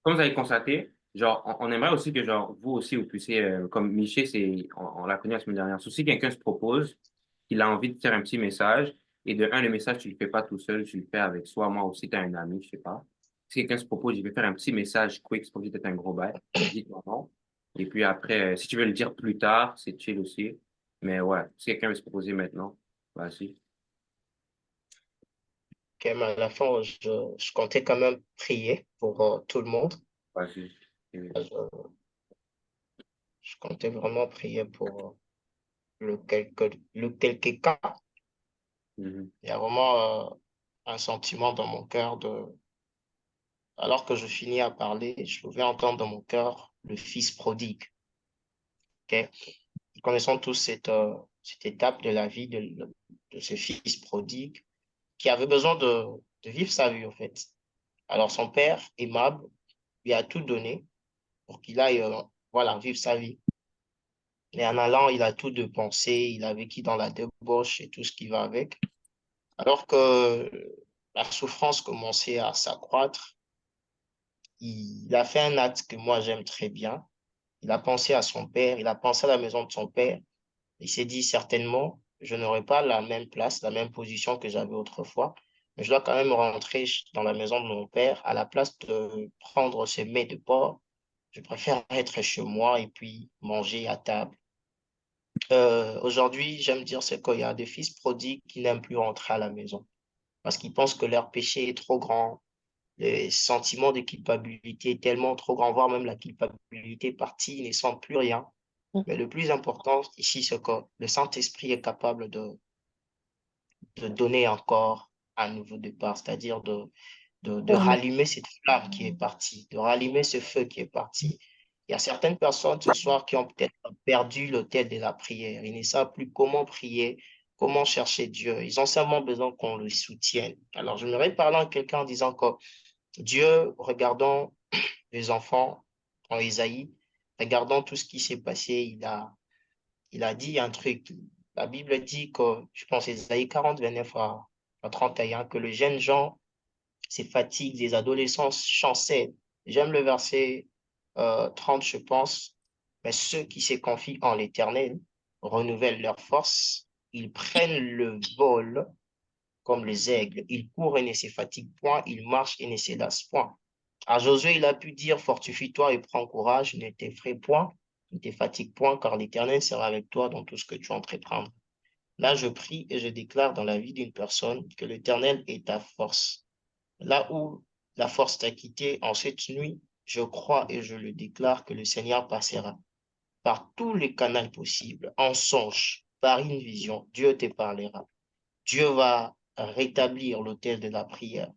S1: comme vous avez constaté, genre, on aimerait aussi que genre, vous aussi, vous puissiez, comme Miché, on l'a connu la semaine dernière. Si quelqu'un se propose, qu'il a envie de faire un petit message, et de un, le message, tu ne le fais pas tout seul, tu le fais avec soi, moi aussi, tu as un ami, je sais pas. Si quelqu'un se propose, je vais faire un petit message quick, c'est pas obligé d'être un gros bail, dites-moi non. Et puis après, si tu veux le dire plus tard, c'est chill aussi. Mais ouais, si quelqu'un veut se proposer maintenant, vas-y,
S4: ok, mais à la fin, je comptais quand même prier pour tout le monde.
S1: vas-y. Et-
S4: Je comptais vraiment prier pour le quelque cas.
S1: Mhm.
S4: Il y a vraiment un sentiment dans mon cœur alors que je finis à parler, je pouvais entendre dans mon cœur le fils prodigue. Ok. Nous connaissons tous cette étape de la vie de ce fils prodigue qui avait besoin de vivre sa vie, en fait. Alors, son père, aimable, lui a tout donné pour qu'il aille, voilà, vivre sa vie. Mais en allant, il a tout dépensé, il a vécu dans la débauche et tout ce qui va avec. Alors que la souffrance commençait à s'accroître, il a fait un acte que moi j'aime très bien. Il a pensé à son père, il a pensé à la maison de son père. Il s'est dit certainement, je n'aurai pas la même place, la même position que j'avais autrefois, mais je dois quand même rentrer dans la maison de mon père. À la place de prendre ses mets de porc, je préfère être chez moi et puis manger à table. aujourd'hui, j'aime dire, c'est qu'il y a des fils prodigues qui n'aiment plus rentrer à la maison parce qu'ils pensent que leur péché est trop grand, le sentiment de culpabilité est tellement trop grand, voire même la culpabilité est partie, ils ne sentent plus rien. Mais le plus important ici, c'est que le Saint-Esprit est capable de donner encore un nouveau départ, c'est-à-dire de
S3: Amen.
S4: rallumer cette flamme qui est partie, de rallumer ce feu qui est parti. Il y a certaines personnes ce soir qui ont peut-être perdu l'autel de la prière. Ils ne savent plus comment prier, comment chercher Dieu. Ils ont seulement besoin qu'on le soutienne. Alors, je me parler à quelqu'un en disant que Dieu, regardons les enfants en Isaïe, regardons tout ce qui s'est passé. Il a dit un truc. La Bible dit que, je pense, Isaïe 40, 29 à 31, que le jeune Jean ces fatigues des adolescents chancellent. J'aime le verset 30, je pense. Mais ceux qui se confient en l'Éternel renouvellent leur force. Ils prennent le vol comme les aigles. Ils courent et ne se fatiguent point. Ils marchent et ne se lassent point. À Josué, il a pu dire, fortifie-toi et prends courage, ne t'effraie point, ne te fatigue point, car l'Éternel sera avec toi dans tout ce que tu entreprendras. Là, je prie et je déclare dans la vie d'une personne que l'Éternel est ta force. Là où la force t'a quitté en cette nuit, je crois et je le déclare que le Seigneur passera par tous les canaux possibles, en songe, par une vision. Dieu te parlera. Dieu va rétablir l'autel de la prière.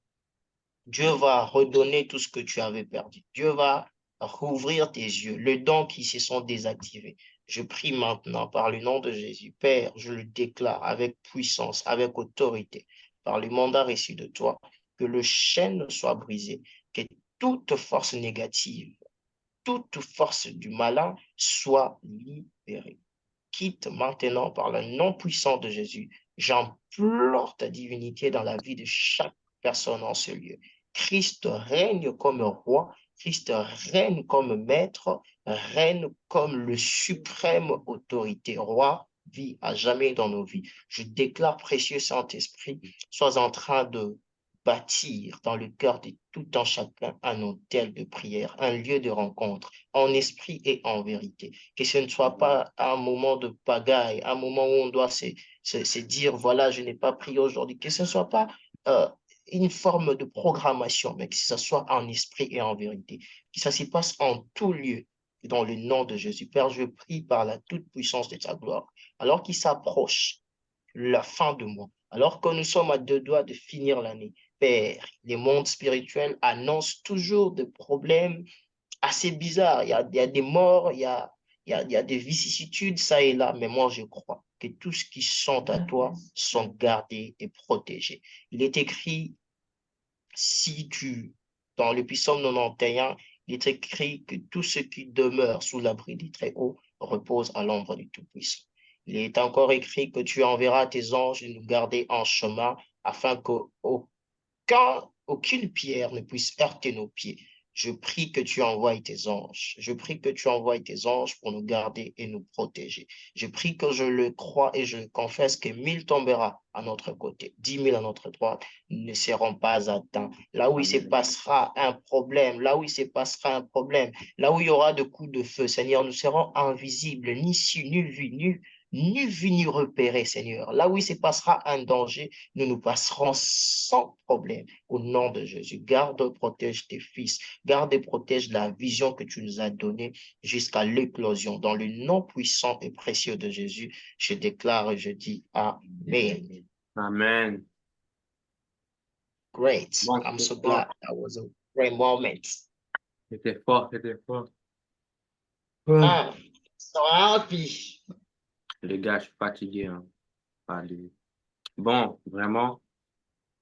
S4: Dieu va redonner tout ce que tu avais perdu. Dieu va rouvrir tes yeux, les dons qui se sont désactivés. Je prie maintenant par le nom de Jésus. Père, je le déclare avec puissance, avec autorité, par le mandat reçu de toi, que le chêne soit brisé, que toute force négative, toute force du malin soit libérée. Quitte maintenant par le nom puissant de Jésus. J'implore ta divinité dans la vie de chaque personne en ce lieu. Christ règne comme roi, Christ règne comme maître, règne comme le suprême autorité. Roi, vit à jamais dans nos vies. Je déclare, précieux Saint-Esprit, sois en train de bâtir dans le cœur de tout un chacun un hôtel de prière, un lieu de rencontre, en esprit et en vérité. Que ce ne soit pas un moment de pagaille, un moment où on doit se dire, voilà, je n'ai pas prié aujourd'hui. Que ce ne soit pas une forme de programmation, mais que ce soit en esprit et en vérité. Que ça se passe en tout lieu, dans le nom de Jésus. Père, je prie par la toute-puissance de ta gloire. Alors qu'il s'approche la fin de mois, alors que nous sommes à 2 doigts de finir l'année, Père, les mondes spirituels annoncent toujours des problèmes assez bizarres. Il y a des morts, il y a des vicissitudes, ça et là, mais moi je crois que tous ceux qui sont à toi sont gardés et protégés. Il est écrit, dans le psaume 91, il est écrit que tous ceux qui demeurent sous l'abri du Très-Haut reposent à l'ombre du Tout-Puissant. Il est encore écrit que tu enverras tes anges nous garder en chemin afin qu'aucune pierre ne puisse heurter nos pieds. Je prie que tu envoies tes anges. Je prie que tu envoies tes anges pour nous garder et nous protéger. Je prie que je le crois et je le confesse que 1000 tombera à notre côté, 10 000 à notre droite, ne seront pas atteints. Là où il se passera un problème, là où il se passera un problème, là où il y aura de coups de feu, Seigneur, nous serons invisibles, ni su, ni vu, ni vu, ni repéré, Seigneur. Là où il se passera un danger, nous nous passerons sans problème. Au nom de Jésus, garde, protège tes fils. Garde et protège la vision que tu nous as donnée jusqu'à l'éclosion. Dans le nom puissant et précieux de Jésus, je déclare et je dis Amen.
S1: Amen.
S4: Great.
S1: Bon,
S4: I'm
S1: c'était
S4: so
S1: fort.
S4: glad that was a great moment.
S1: C'était fort, c'était fort.
S4: So happy.
S1: Les gars, je suis fatigué, hein. Allez. Bon, vraiment,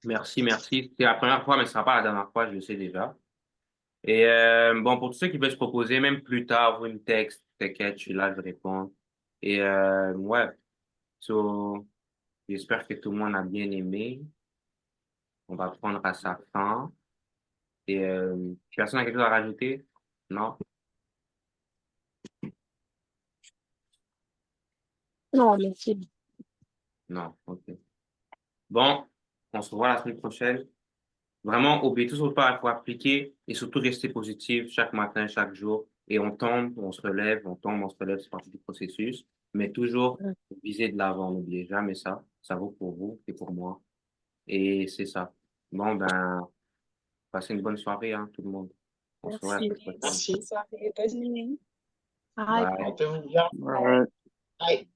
S1: merci, merci. C'est la première fois, mais ce sera pas la dernière fois, je le sais déjà. Et bon, pour tous ceux qui veulent se proposer, même plus tard, vous une texte, t'inquiète, je suis là, je réponds. Et ouais, so, j'espère que tout le monde a bien aimé. On va prendre à sa fin. Et personne n'a quelque chose à rajouter? Non?
S3: Non, merci.
S1: Non, ok. Bon, on se revoit la semaine prochaine. Vraiment, oubliez tout ce pas, il faut appliquer et surtout rester positif chaque matin, chaque jour. Et on tombe, on se relève, on tombe, on se relève, c'est partie du processus. Mais toujours viser de l'avant, n'oubliez jamais ça. Ça vaut pour vous et pour moi. Et c'est ça. Bon, ben, passez une bonne soirée, hein, tout le monde. On se voit la
S3: Merci.
S1: semaine prochaine.
S4: Merci.
S3: Bonne soirée, bonne nuit. Bye.
S1: Bye.
S4: Portez-vous bien.
S6: Ouais.
S4: Bye.